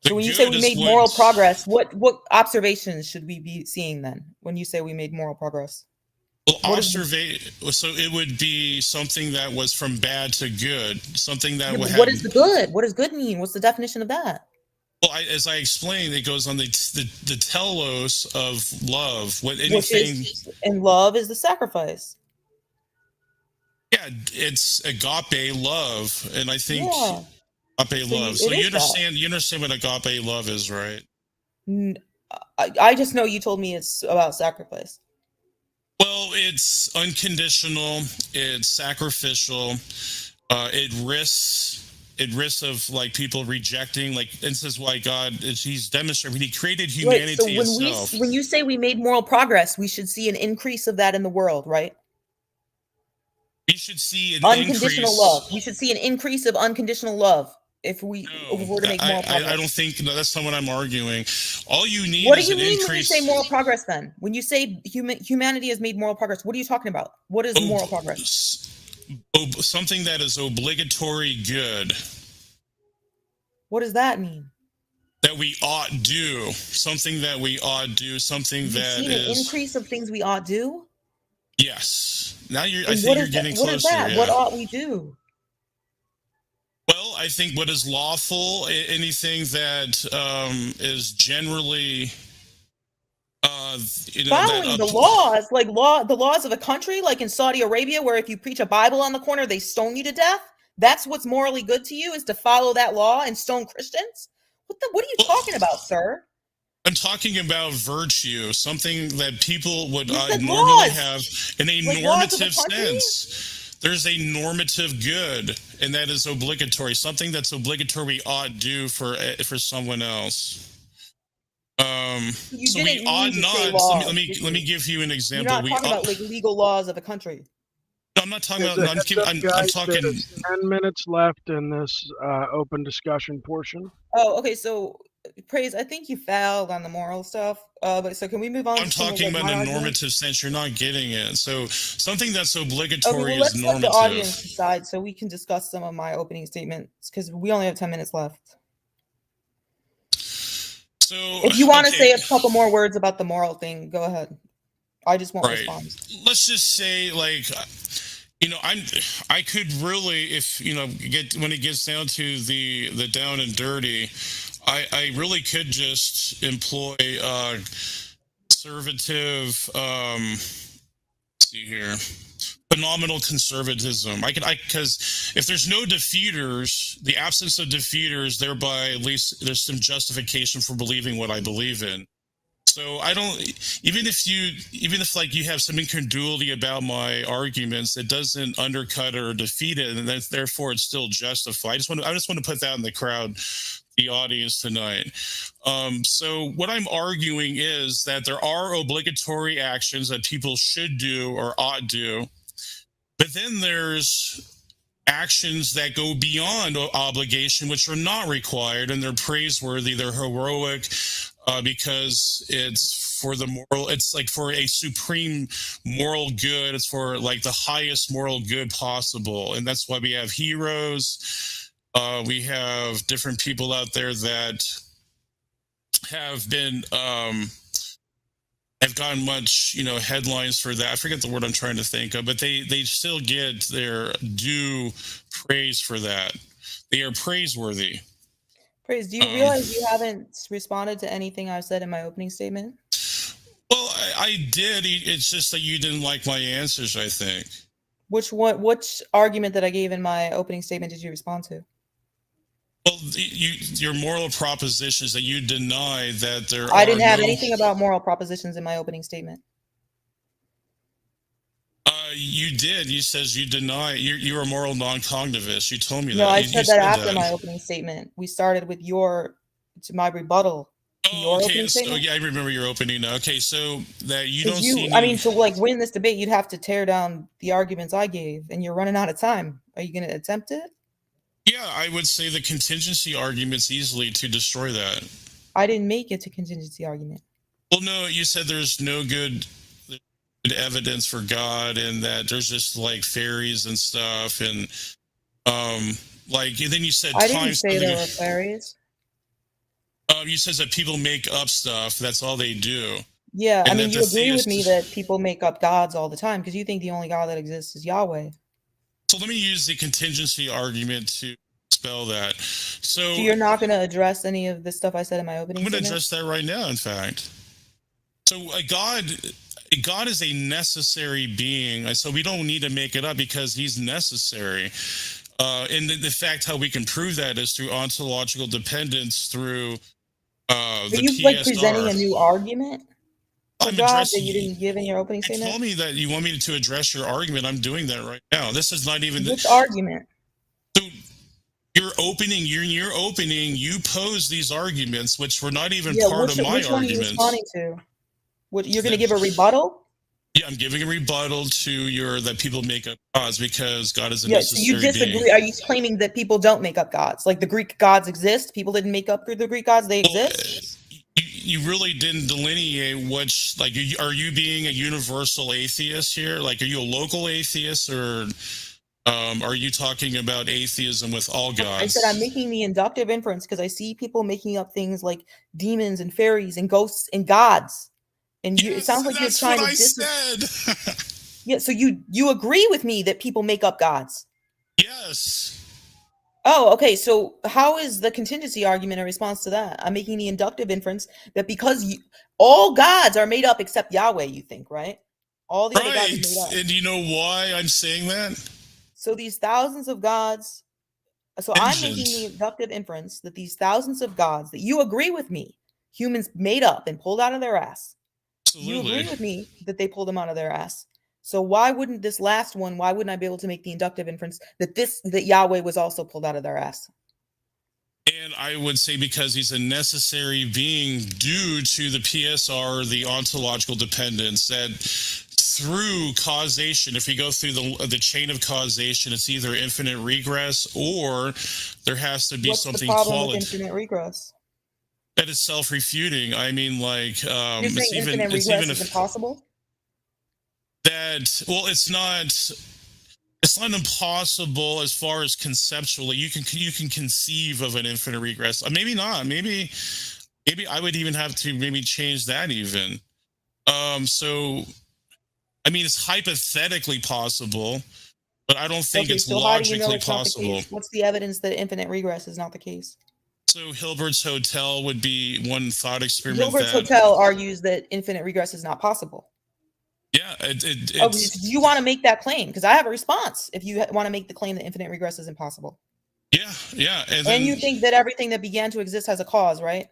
The So when you say good we is made moral progress, what observations should we be seeing then when you say we made moral progress? well, What is so it would be something that was from bad to good, something that Yeah, would but have. what is the good? What does good mean? What's the definition of that? Well, as I explained, it goes on the telos of love. What Which anything? is, and love is the sacrifice. Yeah, it's agape love, and I think Yeah. agape So love. it So is that. you understand what agape love is, right? I just know you told me it's about sacrifice. Well, it's unconditional. It's sacrificial. It risks of like people rejecting. Like this is why God is. He's demonstrated. He created Right. So humanity itself. when you say we made moral progress, we should see an increase of that in the world, right? We should see an Unconditional increase. love. We should see an increase of unconditional love if we No, were to make moral progress. I don't think no, that's not what I'm arguing. All you need What do is you an mean increase. when you say moral progress then? When you say humanity has made moral progress, what are you talking about? What is moral progress? Something that is obligatory good. What does that mean? That we ought do. Something that we ought do. Something You've that seen is. an increase of things we ought do? Yes. Now I And think you're getting what closer. is that? Yeah. What ought we do? Well, I think what is lawful, anything that is generally, Following the laws, like the laws of a country, like in Saudi Arabia, where if you preach a Bible on the corner, they stone you to death. That's what's morally good to you, is to follow that law and stone Christians. What are you talking about, sir? I'm talking about virtue, something that people would normally laws. have in a Like normative sense. There's a normative good, and that is obligatory. Something that's obligatory we ought do for someone else. So we ought not. Laws, let me give you an example. You're not talking about like legal laws of a country. No, I'm not talking about. I'm talking. There's 10 minutes left in this open discussion portion. Oh, okay. So, Praise, I think you failed on the moral stuff. But so can we move on? I'm talking about in a normative sense. You're not getting it. So something that's obligatory let's is let normative. the audience decide, so we can discuss some of my opening statements because we only have 10 minutes left. So if you want to say a couple more words about the moral thing, go ahead. I just won't respond. Let's just say, like, I could really, if when it gets down to the down and dirty, I really could just employ conservative. Let's see here. Phenomenal conservatism. Because if there's no defeaters, the absence of defeaters, thereby at least there's some justification for believing what I believe in. So I don't, even if like you have some incredulity about my arguments, it doesn't undercut or defeat it, and therefore it's still justified. I just want to put that in the crowd, the audience tonight. So what I'm arguing is that there are obligatory actions that people should do or ought do. But then there's actions that go beyond obligation, which are not required, and they're praiseworthy, they're heroic, because it's for the moral, it's like for a supreme moral good, it's for like the highest moral good possible. And that's why we have heroes. We have different people out there that have been have gotten much, headlines for that. I forget the word I'm trying to think of, but they still get their due praise for that. They are praiseworthy. Praise, do you realize you haven't responded to anything I've said in my opening statement? Well, I did. It's just that you didn't like my answers, I think. Which argument that I gave in my opening statement did you respond to? Well, your moral propositions that you deny that there are. I didn't have anything about moral propositions in my opening statement. You did. You says you deny. You're a moral non-cognitivist. You told me that. No, I said that after that. my opening statement. We started with my rebuttal. Okay. So yeah, I remember your opening. Okay, so that you don't see. To like win this debate, you'd have to tear down the arguments I gave, and you're running out of time. Are you going to attempt it? Yeah, I would say the contingency argument's easily to destroy that. I didn't make it to contingency argument. Well, no, you said there's no good evidence for God, and that there's just like fairies and stuff, and like and then you said I didn't say there were fairies. You said that people make up stuff. That's all they do. Yeah, I And mean, that you the agree with me theist- that people make up gods all the time because you think the only God that exists is Yahweh. So let me use the contingency argument to spell that. So So you're not going to address any of the stuff I said in my opening I'm going to statement? address that right now, in fact. So God is a necessary being. So we don't need to make it up because he's necessary. And the fact how we can prove that is through ontological dependence through Are the you like presenting a PSR. new argument for I'm God that addressing you didn't give in your opening You statement? told me that you want me to address your argument. I'm doing that right now. This is not even Which argument? So your opening, you pose these arguments, which were not even part of my which one are you arguments. responding to? What, you're going to give a rebuttal? Yeah, I'm giving a rebuttal to that people make up gods because God is a Yeah, so you necessary disagree. being. Are you claiming that people don't make up gods? Like the Greek gods exist? People didn't make up the Greek gods, they exist? You really didn't delineate which, like, are you being a universal atheist here? Like, are you a local atheist, or are you talking about atheism with all gods? I said I'm making the inductive inference because I see people making up things like demons and fairies and ghosts and gods. And it sounds like you're trying to said. Yeah, so you agree with me that people make up gods? Yes. Oh, okay. So how is the contingency argument a response to that? I'm making the inductive inference that because all gods are made up except Yahweh, you think, right? All the other gods are made up. And you know why I'm saying that? So these thousands of gods. So I'm making the inductive inference that these thousands of gods that you agree with me, humans made up and pulled out of their ass. Absolutely. You agree with me that they pulled them out of their ass. So why wouldn't this last one? Why wouldn't I be able to make the inductive inference that Yahweh was also pulled out of their ass? And I would say because he's a necessary being due to the PSR, the ontological dependence, that through causation, if you go through the chain of causation, it's either infinite regress or there has to be What's something the problem with infinite regress? That is self-refuting. I mean, like, you're saying infinite regress is impossible? It's not impossible as far as conceptually. You can conceive of an infinite regress. Maybe not. Maybe I would even have to maybe change that even. So I mean, it's hypothetically possible, but I don't think it's logically possible. What's the evidence that infinite regress is not the case? So Hilbert's Hotel would be one thought experiment. Hilbert's Hotel argues that infinite regress is not possible. Yeah, do you want to make that claim? Because I have a response if you want to make the claim that infinite regress is impossible. Yeah. And you think that everything that began to exist has a cause, right?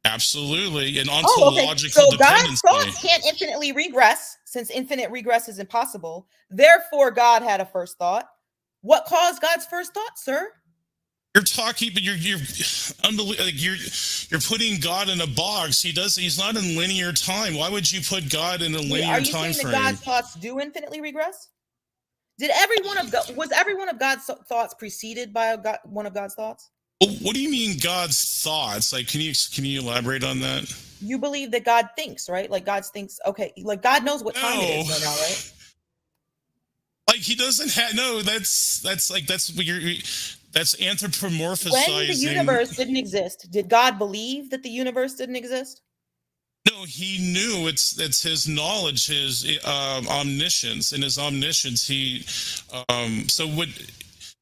Absolutely. An ontological So God's thoughts can't infinitely regress since infinite regress is impossible. Therefore, God had a first thought. What caused God's first thought, sir? You're talking, but you're unbelievable. You're putting God in a box. He's not in linear time. Why would you put God in a linear time frame? That God's thoughts do infinitely regress? Was every one of God's thoughts preceded by one of God's thoughts? What do you mean God's thoughts? Like, can you elaborate on that? You believe that God thinks, right? Like God thinks. Okay, like God knows what time it is right now, right? Like he doesn't have. No, that's what that's anthropomorphizing. When the universe didn't exist, did God believe that the universe didn't exist? No, he knew. It's his knowledge, his omniscience, and his omniscience.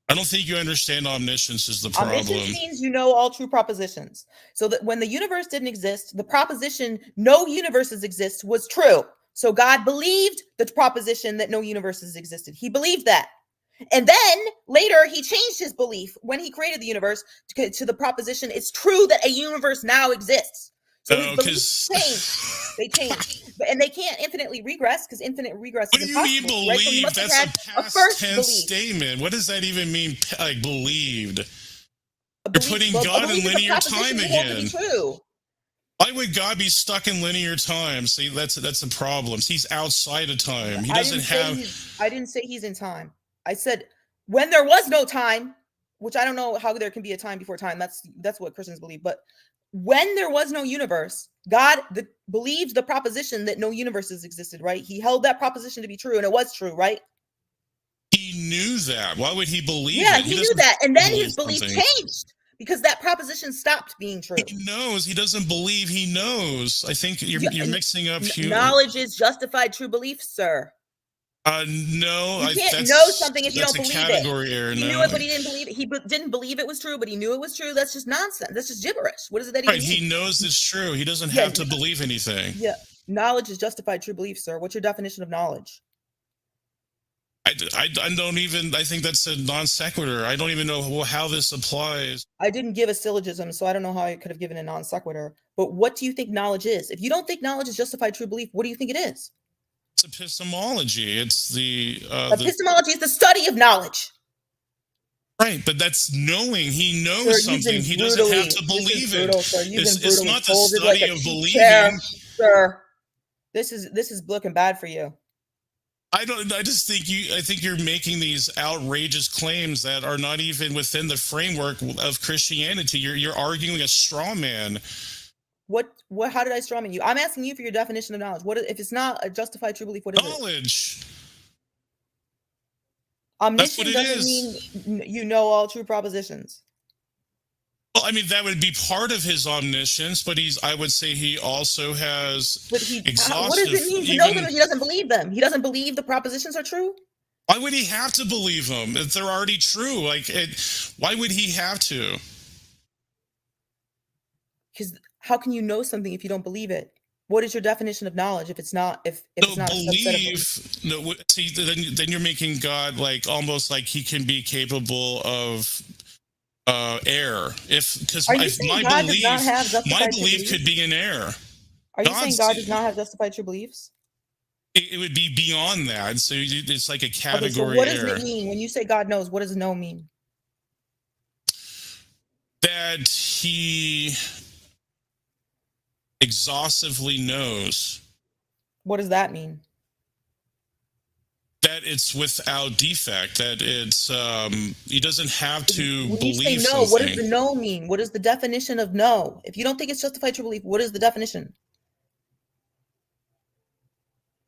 I don't think you understand omniscience is the problem. Omniscience means you know all true propositions. So that when the universe didn't exist, the proposition no universes exist was true. So God believed the proposition that no universes existed. He believed that. And then later he changed his belief when he created the universe to the proposition it's true that a universe now exists. So his beliefs changed. They changed. And they can't infinitely regress because infinite regress is impossible. What do you mean believe? Right? So that's a past tense statement. What does that even mean, like believed? You're putting God in linear time again. Why would God be stuck in linear time? See, that's a problem. He's outside of time. He doesn't have... I didn't say he's in time. I said when there was no time, which I don't know how there can be a time before time. That's what Christians believe. But when there was no universe, God believed the proposition that no universes existed, right? He held that proposition to be true, and it was true, right? He knew that. Why would he believe Yeah, it? he knew doesn't that. And then believe his belief something. changed because that proposition stopped being true. He knows. He doesn't believe. He knows. I think you're mixing up knowledge is justified true belief, sir. No, You can't know something if you don't that's believe a category error. He knew it, but he didn't believe it. He didn't believe it was true, but he knew it was true. That's just nonsense. That's just gibberish. What is it that he Right, he knows it's true. He doesn't have to believe anything. Yeah, knowledge is justified true belief, sir. What's your definition of knowledge? I don't even. I think that's a non sequitur. I don't even know how this applies. I didn't give a syllogism, so I don't know how I could have given a non sequitur. But what do you think knowledge is? If you don't think knowledge is justified true belief, what do you think it is? It's epistemology. It's epistemology is the study of knowledge. Right, but that's knowing. He knows something. He doesn't have to believe it. It's not the study of believing. Sir, this is looking bad for you. I just think I think you're making these outrageous claims that are not even within the framework of Christianity. You're arguing a straw man. What how did I strawman you? I'm asking you for your definition of knowledge. What if it's not a justified true belief? What is knowledge? Omniscience doesn't mean you know all true propositions. Well, I mean, that would be part of his omniscience, but I would say he also has exhaustive. What does it mean to know them if he doesn't believe them? He doesn't believe the propositions are true? Why would he have to believe them if they're already true? Why would he have to? Because how can you know something if you don't believe it? What is your definition of knowledge if it's not it's not believe? No, see, then you're making God almost like he can be capable of error. Because my belief could be an error. Are you saying God does not have justified true beliefs? It would be beyond that. So it's like a category what error. Does it mean when you say God knows? What does know mean? That he exhaustively knows. What does that mean? That it's without defect. That it's he doesn't have to when believe you say no, something. what does the no mean? What is the definition of no? If you don't think it's justified true belief, what is the definition?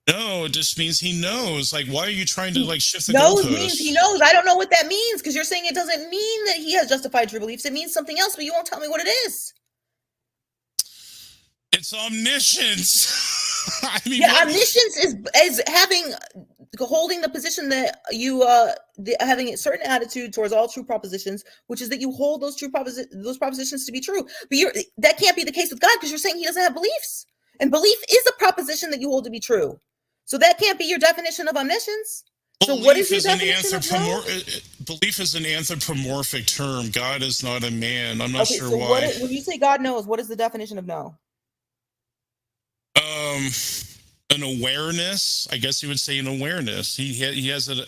No, it just means he knows. Why are you trying to shift the goalpost? Knows means he knows. I don't know what that means because you're saying it doesn't mean that he has justified true beliefs. It means something else, but you won't tell me what it is. It's omniscience. I mean, omniscience is holding the position that you having a certain attitude towards all true propositions, which is that you hold those propositions to be true. But that can't be the case with God because you're saying he doesn't have beliefs, and belief is a proposition that you hold to be true. So that can't be your definition of omniscience. So what is your definition of belief is an anthropomorphic term. God is not a man. I'm not sure why. When you say God knows, what is the definition of know? An awareness. I guess you would say an awareness. He has a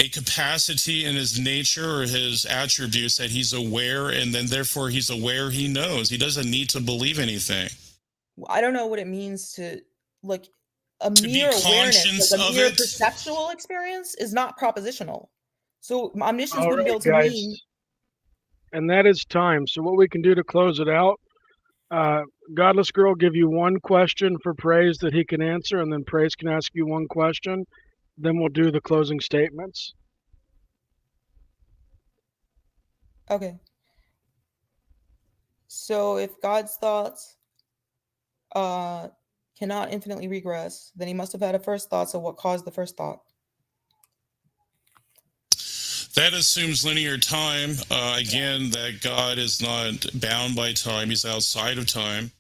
capacity in his nature or his attributes that he's aware, and then therefore he's aware he knows. He doesn't need to believe anything. I don't know what it means to a mere awareness, a mere perceptual experience is not propositional. So omniscience wouldn't be able to mean. And that is time. So what we can do to close it out, Godless Girl give you one question for Praise that he can answer, and then Praise can ask you one question. Then we'll do the closing statements. Okay. So if God's thoughts cannot infinitely regress, then he must have had a first thought. So what caused the first thought? That assumes linear time. Again, that God is not bound by time. He's outside of time.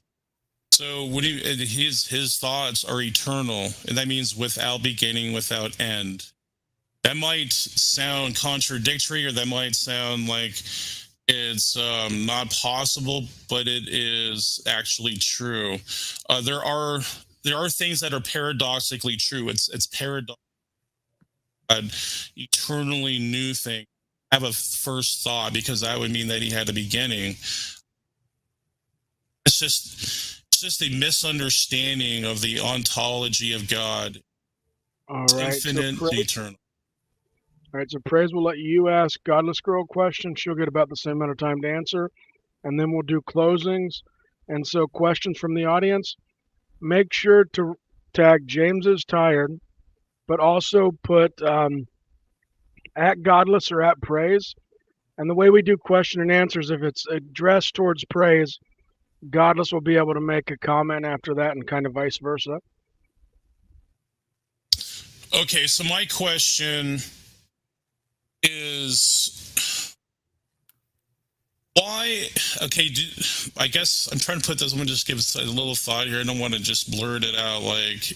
So his thoughts are eternal, and that means without beginning, without end. That might sound contradictory, or that might sound like it's not possible, but it is actually true. There are things that are paradoxically true. It's paradox. Eternally new thing. Have a first thought, because that would mean that he had a beginning. It's just a misunderstanding of the ontology of God. All right, infinite, eternal. All right, so Praise will let you ask Godless Girl questions. She'll get about the same amount of time to answer, and then we'll do closings. And so, questions from the audience. Make sure to tag James is tired, but also put at Godless or at Praise. And the way we do question and answers, if it's addressed towards Praise, Godless will be able to make a comment after that, and kind of vice versa. Okay, so my question is why? Okay, I guess I'm trying to put this. I'm gonna just give a little thought here. I don't want to just blurt it out. Like,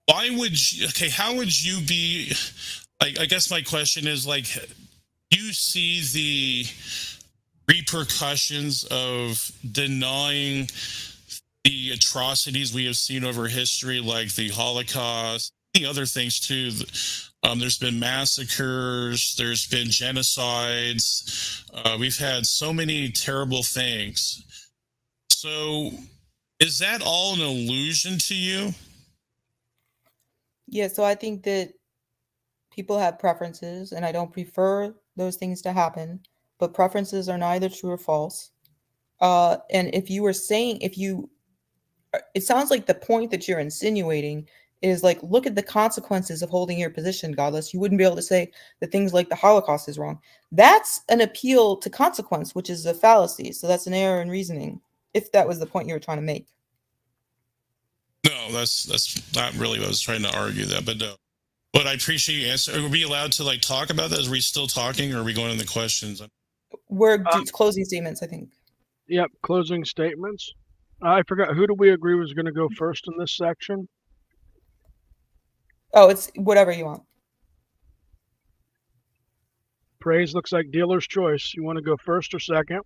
why would you? Okay, how would you be? Like, I guess my question is like, you see the repercussions of denying the atrocities we have seen over history, like the Holocaust, the other things too. There's been massacres, there's been genocides. We've had so many terrible things. So, is that all an illusion to you? Yeah, so I think that people have preferences, and I don't prefer those things to happen, but preferences are neither true or false. And if you were saying, it sounds like the point that you're insinuating is like, look at the consequences of holding your position, Godless. You wouldn't be able to say that things like the Holocaust is wrong. That's an appeal to consequence, which is a fallacy. So that's an error in reasoning, if that was the point you were trying to make. No, that's not really what I was trying to argue that, but no. But I appreciate you answering. Are we allowed to like talk about that? Are we still talking, or are we going into questions? We're closing statements, I think. Yep, closing statements. I forgot, who do we agree was going to go first in this section? Oh, it's whatever you want. Praise looks like dealer's choice. You want to go first or second?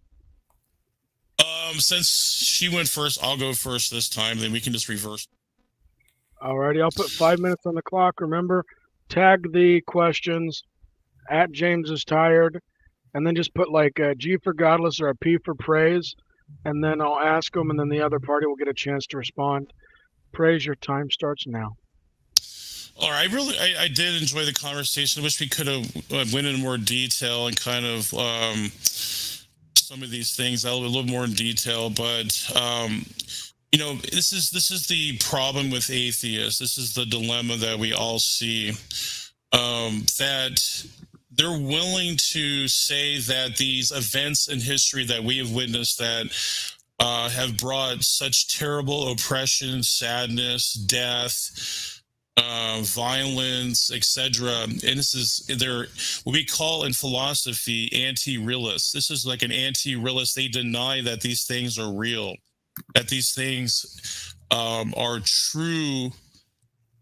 Since she went first, I'll go first this time. Then we can just reverse. Alrighty, I'll put 5 minutes on the clock. Remember, tag the questions at James is tired, and then just put like a G for Godless or a P for Praise, and then I'll ask them, and then the other party will get a chance to respond. Praise, your time starts now. All right, I did enjoy the conversation. I wish we could have went into more detail and kind of some of these things a little more in detail, but this is the problem with atheists. This is the dilemma that we all see, that they're willing to say that these events in history that we have witnessed that have brought such terrible oppression, sadness, death, violence, etc. And this is what we call in philosophy anti-realists. This is like an anti-realist. They deny that these things are real, that these things are true,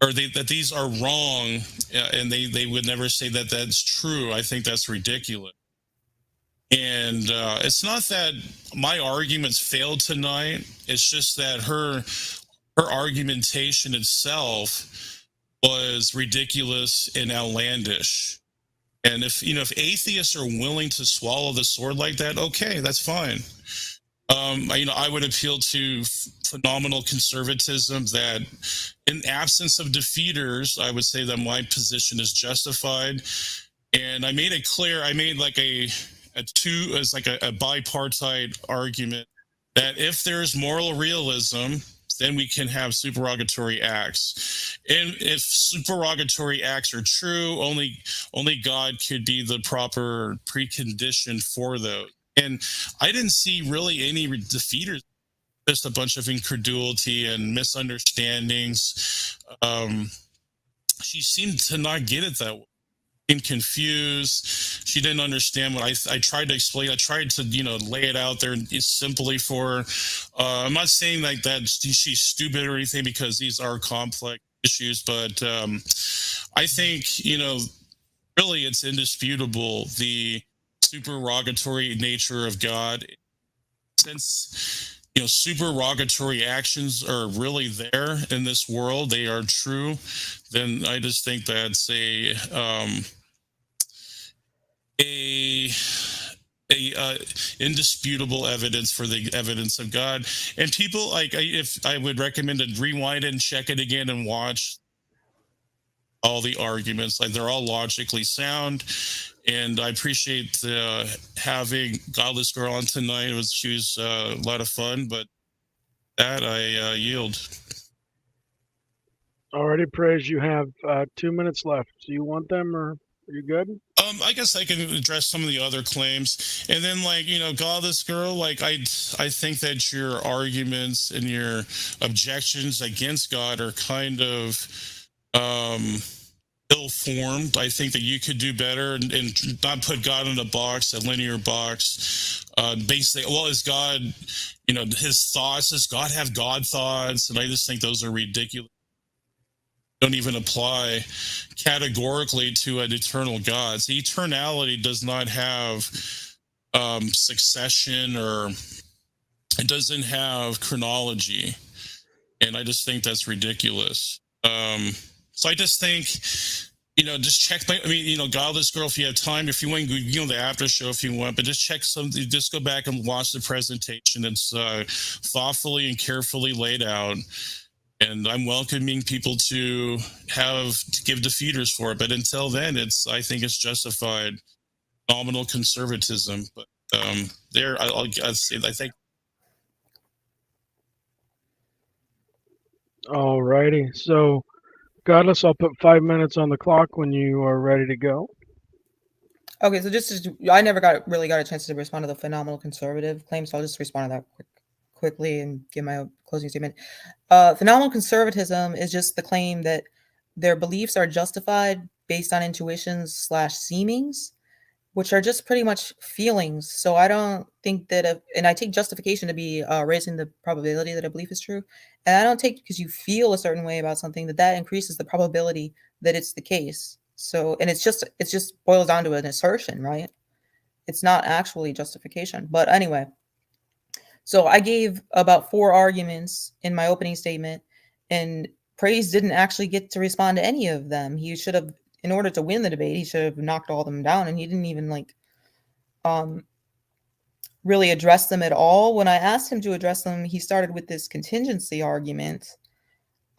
or that these are wrong, and they would never say that that's true. I think that's ridiculous. And it's not that my arguments failed tonight. It's just that her argumentation itself was ridiculous and outlandish. And if atheists are willing to swallow the sword like that, okay, that's fine. I would appeal to phenomenal conservatism that, in absence of defeaters, I would say that my position is justified. And I made it clear. I made like a bipartite argument that if there's moral realism, then we can have supererogatory acts. And if supererogatory acts are true, only God could be the proper precondition for those. And I didn't see really any defeaters, just a bunch of incredulity and misunderstandings. She seemed to not get it that way. Confused. She didn't understand what I tried to explain. I tried to lay it out there simply for her. I'm not saying like that she's stupid or anything, because these are complex issues, but I think really it's indisputable the supererogatory nature of God. Since supererogatory actions are really there in this world, they are true, then I just think that's a indisputable evidence for the evidence of God. And people if I would recommend to rewind it and check it again and watch all the arguments. Like they're all logically sound. And I appreciate having Godless Girl on tonight. She was a lot of fun, but that I yield. Already, Praise, you have 2 minutes left. Do you want them, or are you good? I guess I can address some of the other claims, and then Godless Girl. I think that your arguments and your objections against God are kind of ill-formed. I think that you could do better and not put God in a box, a linear box. Basically, well, is God, his thoughts? Does God have God thoughts? And I just think those are ridiculous. Don't even apply categorically to an eternal God. So eternality does not have succession, or it doesn't have chronology, and I just think that's ridiculous. So I just think, just check. Godless Girl, if you have time, if you want, the after show if you want, but just check something. Just go back and watch the presentation. It's thoughtfully and carefully laid out. And I'm welcoming people to give defeaters for it. But until then, I think it's justified nominal conservatism. But I think. All righty. So, Godless, I'll put 5 minutes on the clock when you are ready to go. Okay, so I never really got a chance to respond to the phenomenal conservative claim, so I'll just respond to that quickly and give my closing statement. Phenomenal conservatism is just the claim that their beliefs are justified based on intuitions / seemings, which are just pretty much feelings. So I don't think that, and I take justification to be raising the probability that a belief is true. And I don't take because you feel a certain way about something that increases the probability that it's the case. So, and it's just boils down to an assertion, right? It's not actually justification. But anyway, so I gave about 4 arguments in my opening statement, and Praise didn't actually get to respond to any of them. He should have, in order to win the debate, he should have knocked all of them down, and he didn't even really address them at all. When I asked him to address them, he started with this contingency argument.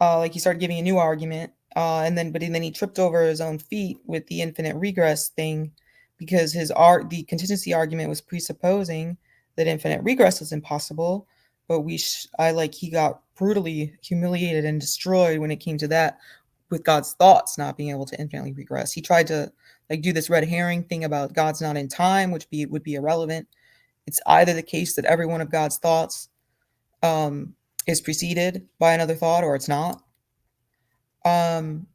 He started giving a new argument, and then he tripped over his own feet with the infinite regress thing, because the contingency argument was presupposing that infinite regress is impossible, but he got brutally humiliated and destroyed when it came to that, with God's thoughts not being able to infinitely regress. He tried to do this red herring thing about God's not in time, which would be irrelevant. It's either the case that every one of God's thoughts is preceded by another thought, or it's not. And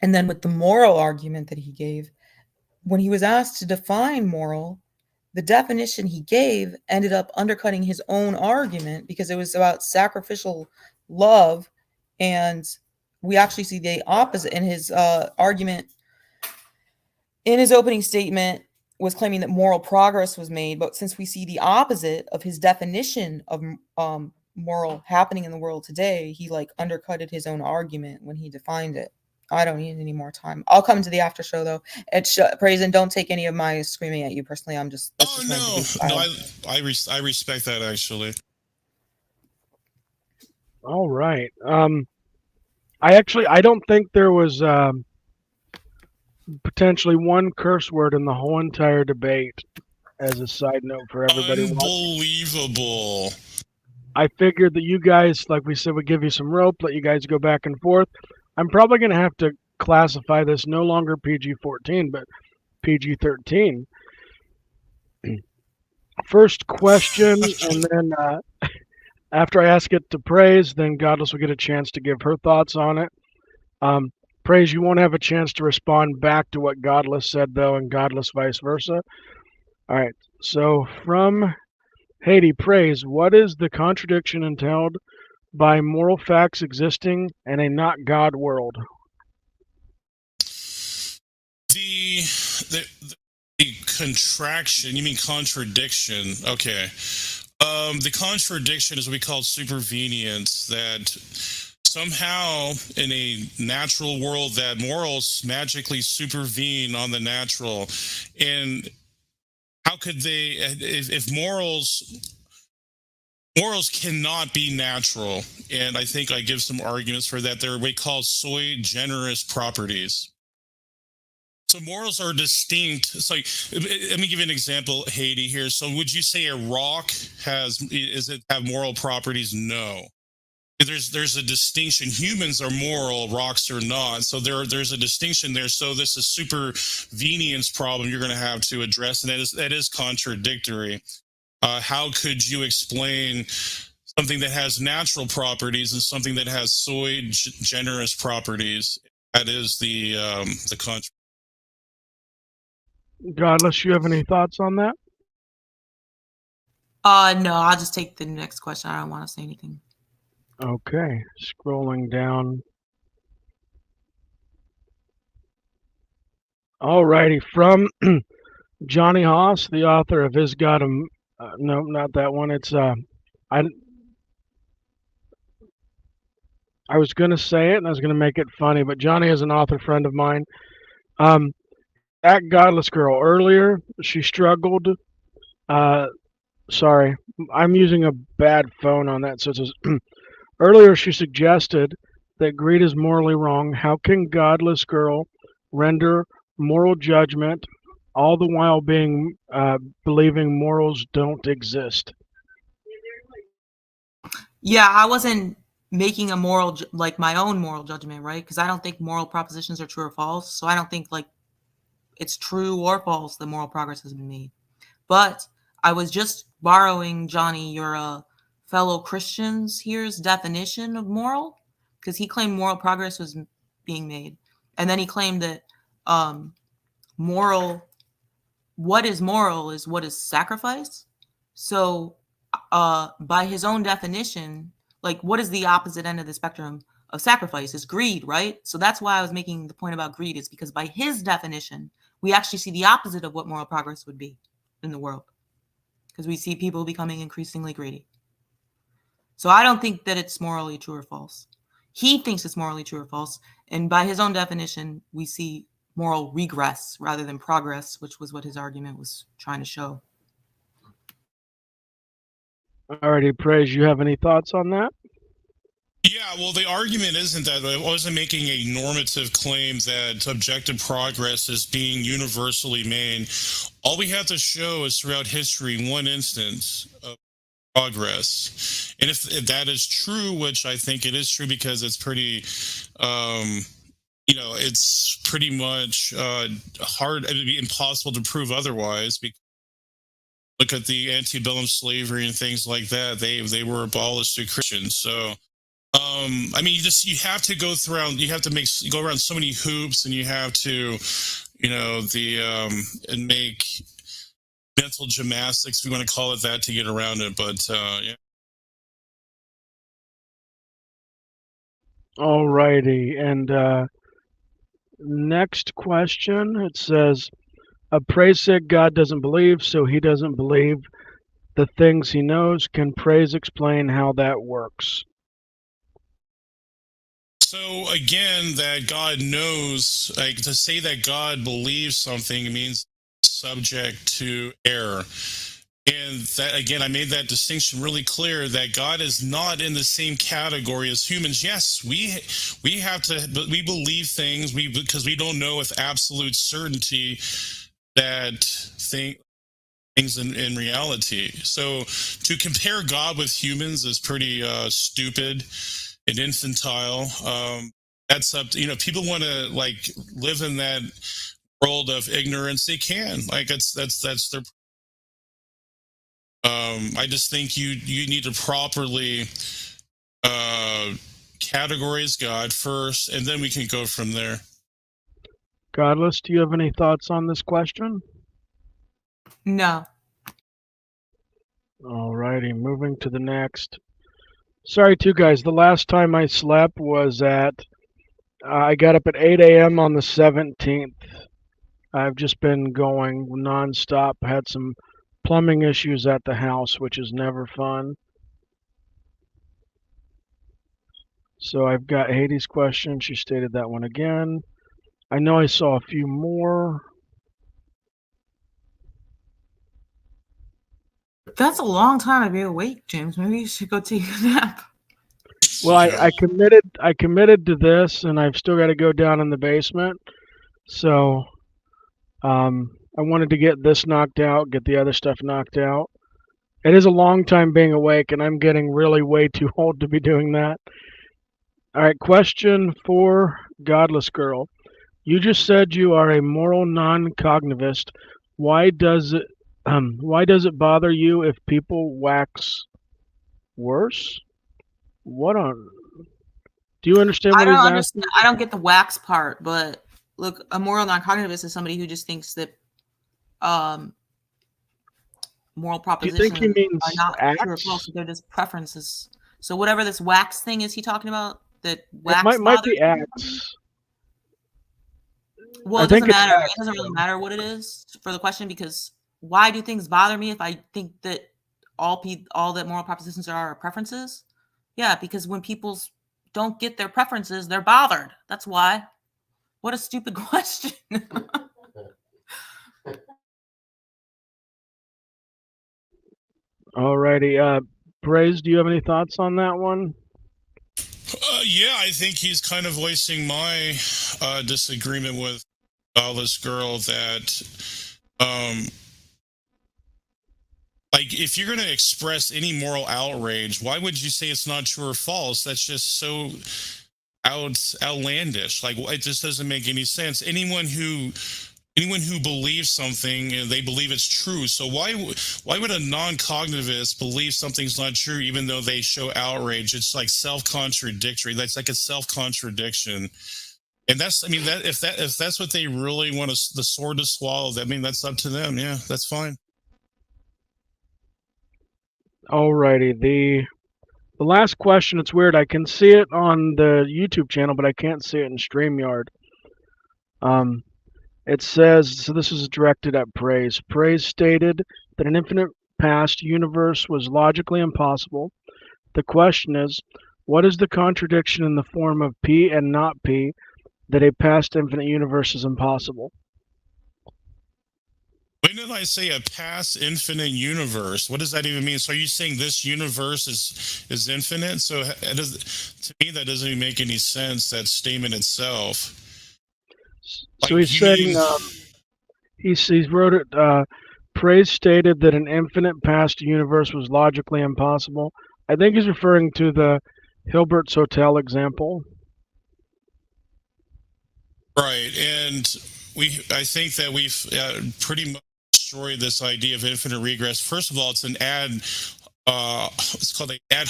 then with the moral argument that he gave, when he was asked to define moral, the definition he gave ended up undercutting his own argument, because it was about sacrificial love. And we actually see the opposite in his argument. In his opening statement, was claiming that moral progress was made, but since we see the opposite of his definition of moral happening in the world today, he undercutted his own argument when he defined it. I don't need any more time. I'll come to the after show though. Praise, and don't take any of my screaming at you personally. I'm just. I respect that actually. All right. I don't think there was potentially one curse word in the whole entire debate. As a side note for everybody. Unbelievable. I figured that you guys, like we said, would give you some rope, let you guys go back and forth. I'm probably going to have to classify this no longer PG-14, but PG-13. First question, and then after I ask it to Praise, then Godless will get a chance to give her thoughts on it. Praise, you won't have a chance to respond back to what Godless said, though, and Godless vice versa. All right, so from Haiti, Praise, what is the contradiction entailed by moral facts existing in a not God world? The contraction, you mean contradiction? Okay. The contradiction is what we call supervenience, that somehow in a natural world that morals magically supervene on the natural. And how could they, if morals cannot be natural, and I think I give some arguments for that. They're what we call sui generis properties. So morals are distinct. It's like, let me give you an example, Haiti, here. So would you say a rock have moral properties? No. There's a distinction. Humans are moral, rocks are not. So there's a distinction there. So this is supervenience problem you're going to have to address, and that is contradictory. How could you explain something that has natural properties and something that has sui generis properties? That is the contrast. Godless, you have any thoughts on that? No, I'll just take the next question. I don't want to say anything. Okay, scrolling down. Alrighty, from Johnny Haas, the author of Is God a... no, not that one. It's I was gonna say it and I was gonna make it funny, but Johnny is an author friend of mine. At Godless Girl earlier, she struggled. Sorry, I'm using a bad phone on that. So it says earlier she suggested that greed is morally wrong. How can Godless Girl render moral judgment all the while believing morals don't exist? Yeah, I wasn't making a my own moral judgment, right? Because I don't think moral propositions are true or false. So I don't think like it's true or false that moral progress has been made. But I was just borrowing, Johnny, your fellow Christians here's definition of moral, because he claimed moral progress was being made. And then he claimed that what is moral is what is sacrifice. So by his own definition, like what is the opposite end of the spectrum of sacrifice is greed, right? So that's why I was making the point about greed, is because by his definition, we actually see the opposite of what moral progress would be in the world, because we see people becoming increasingly greedy. So I don't think that it's morally true or false. He thinks it's morally true or false. And by his own definition, we see moral regress rather than progress, which was what his argument was trying to show. Alrighty, Praise, you have any thoughts on that? Yeah, well, the argument isn't that I wasn't making a normative claim that objective progress is being universally made. All we have to show is throughout history one instance of progress. And if that is true, which I think it is true because it's pretty, it's pretty much hard, it'd be impossible to prove otherwise. Because look at the antebellum slavery and things like that. They were abolished to Christians. So, I mean, you have to go go around so many hoops, and you have to, and make mental gymnastics, if we want to call it that, to get around it. But yeah. Alrighty, and next question. It says, Praise said God doesn't believe, so he doesn't believe the things he knows. Can Praise explain how that works? So again, that God knows, like to say that God believes something means subject to error. And that, again, I made that distinction really clear that God is not in the same category as humans. Yes, we have to, but we believe things because we don't know with absolute certainty that things in reality. So to compare God with humans is pretty stupid and infantile. That's up to, people want to like live in that world of ignorance. They can, like, that's their. I just think you need to properly categorize God first, and then we can go from there. Godless, do you have any thoughts on this question? No. Alrighty, moving to the next. Sorry, too, guys. The last time I slept was I got up at 8 a.m. on the 17th. I've just been going nonstop. Had some plumbing issues at the house, which is never fun. So I've got Hades' question. She stated that one again. I know I saw a few more. That's a long time to be awake, James. Maybe you should go take a nap. Well, I committed to this, and I've still got to go down in the basement. So, I wanted to get this knocked out, get the other stuff knocked out. It is a long time being awake, and I'm getting really way too old to be doing that. All right, question for Godless Girl. You just said you are a moral non-cognitivist. Why does it bother you if people wax worse? What on? Do you understand what he's asking? I don't get the wax part, but look, a moral non-cognitivist is somebody who just thinks that moral propositions think he means are not true or acts? false. They're just preferences. So whatever this wax thing is he talking about, that wax It might bothers be you? acts. Well, I it think doesn't it's matter. acts, It doesn't really though. matter what it is for the question, because why do things bother me if I think that all that moral propositions are preferences? Yeah, because when people don't get their preferences, they're bothered. That's why. What a stupid question. Alrighty. Praise, do you have any thoughts on that one? Yeah, I think he's kind of voicing my disagreement with Godless Girl that, like, if you're going to express any moral outrage, why would you say it's not true or false? That's just so outlandish. Like, it just doesn't make any sense. Anyone who believes something, they believe it's true. So why would a non-cognitivist believe something's not true even though they show outrage? It's like self-contradictory. That's like a self-contradiction. And that's, I mean, that if that's what they really want the sword to swallow, I mean, that's up to them. Yeah, that's fine. Alrighty. The last question, it's weird. I can see it on the YouTube channel, but I can't see it in StreamYard. It says, so this is directed at Praise. Praise stated that an infinite past universe was logically impossible. The question is, what is the contradiction in the form of P and not P that a past infinite universe is impossible? When did I say a past infinite universe? What does that even mean? So are you saying this universe is infinite? So to me, that doesn't even make any sense, that statement itself. So he's saying, he wrote it, Praise stated that an infinite past universe was logically impossible. I think he's referring to the Hilbert's Hotel example. Right, and I think that we've pretty much destroyed this idea of infinite regress. First of all, it's an it's called an ad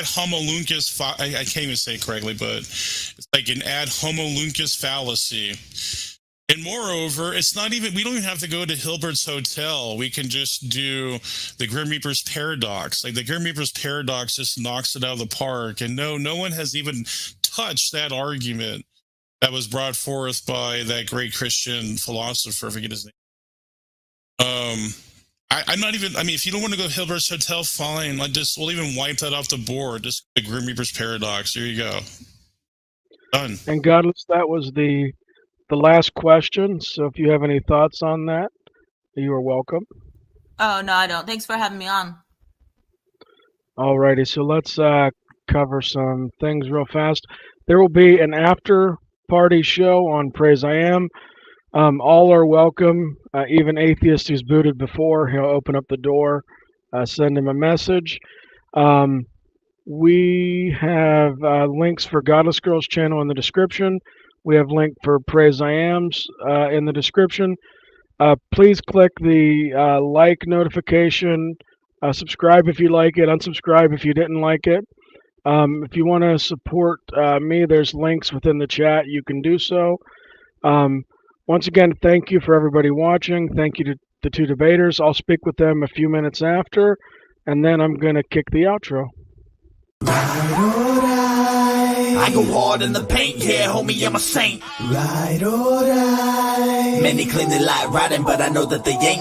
homolunkus. I can't even say it correctly, but it's like an ad homolunkus fallacy. And moreover, it's not even, we don't even have to go to Hilbert's Hotel. We can just do the Grim Reaper's paradox. Like, the Grim Reaper's paradox just knocks it out of the park. And no one has even touched that argument that was brought forth by that great Christian philosopher. I forget his name. I'm not even, I mean, if you don't want to go to Hilbert's Hotel, fine. We'll even wipe that off the board. Just the Grim Reaper's paradox. Here you go. Done. And Godless, that was the last question. So if you have any thoughts on that, you are welcome. Oh, no, I don't. Thanks for having me on. Alrighty, so let's cover some things real fast. There will be an after party show on Praise I Am. All are welcome. Even atheist who's booted before, he'll open up the door, send him a message. We have links for Godless Girl's channel in the description. We have link for Praise I Am's in the description. Please click the like notification. Subscribe if you like it. Unsubscribe if you didn't like it. If you want to support me, there's links within the chat. You can do so. Once again, thank you for everybody watching. Thank you to the two debaters. I'll speak with them a few minutes after, and then I'm going to kick the outro. I go hard in the paint, yeah, homie, I'm a saint. Right or right. Many claim they like riding, but I know that they ain't.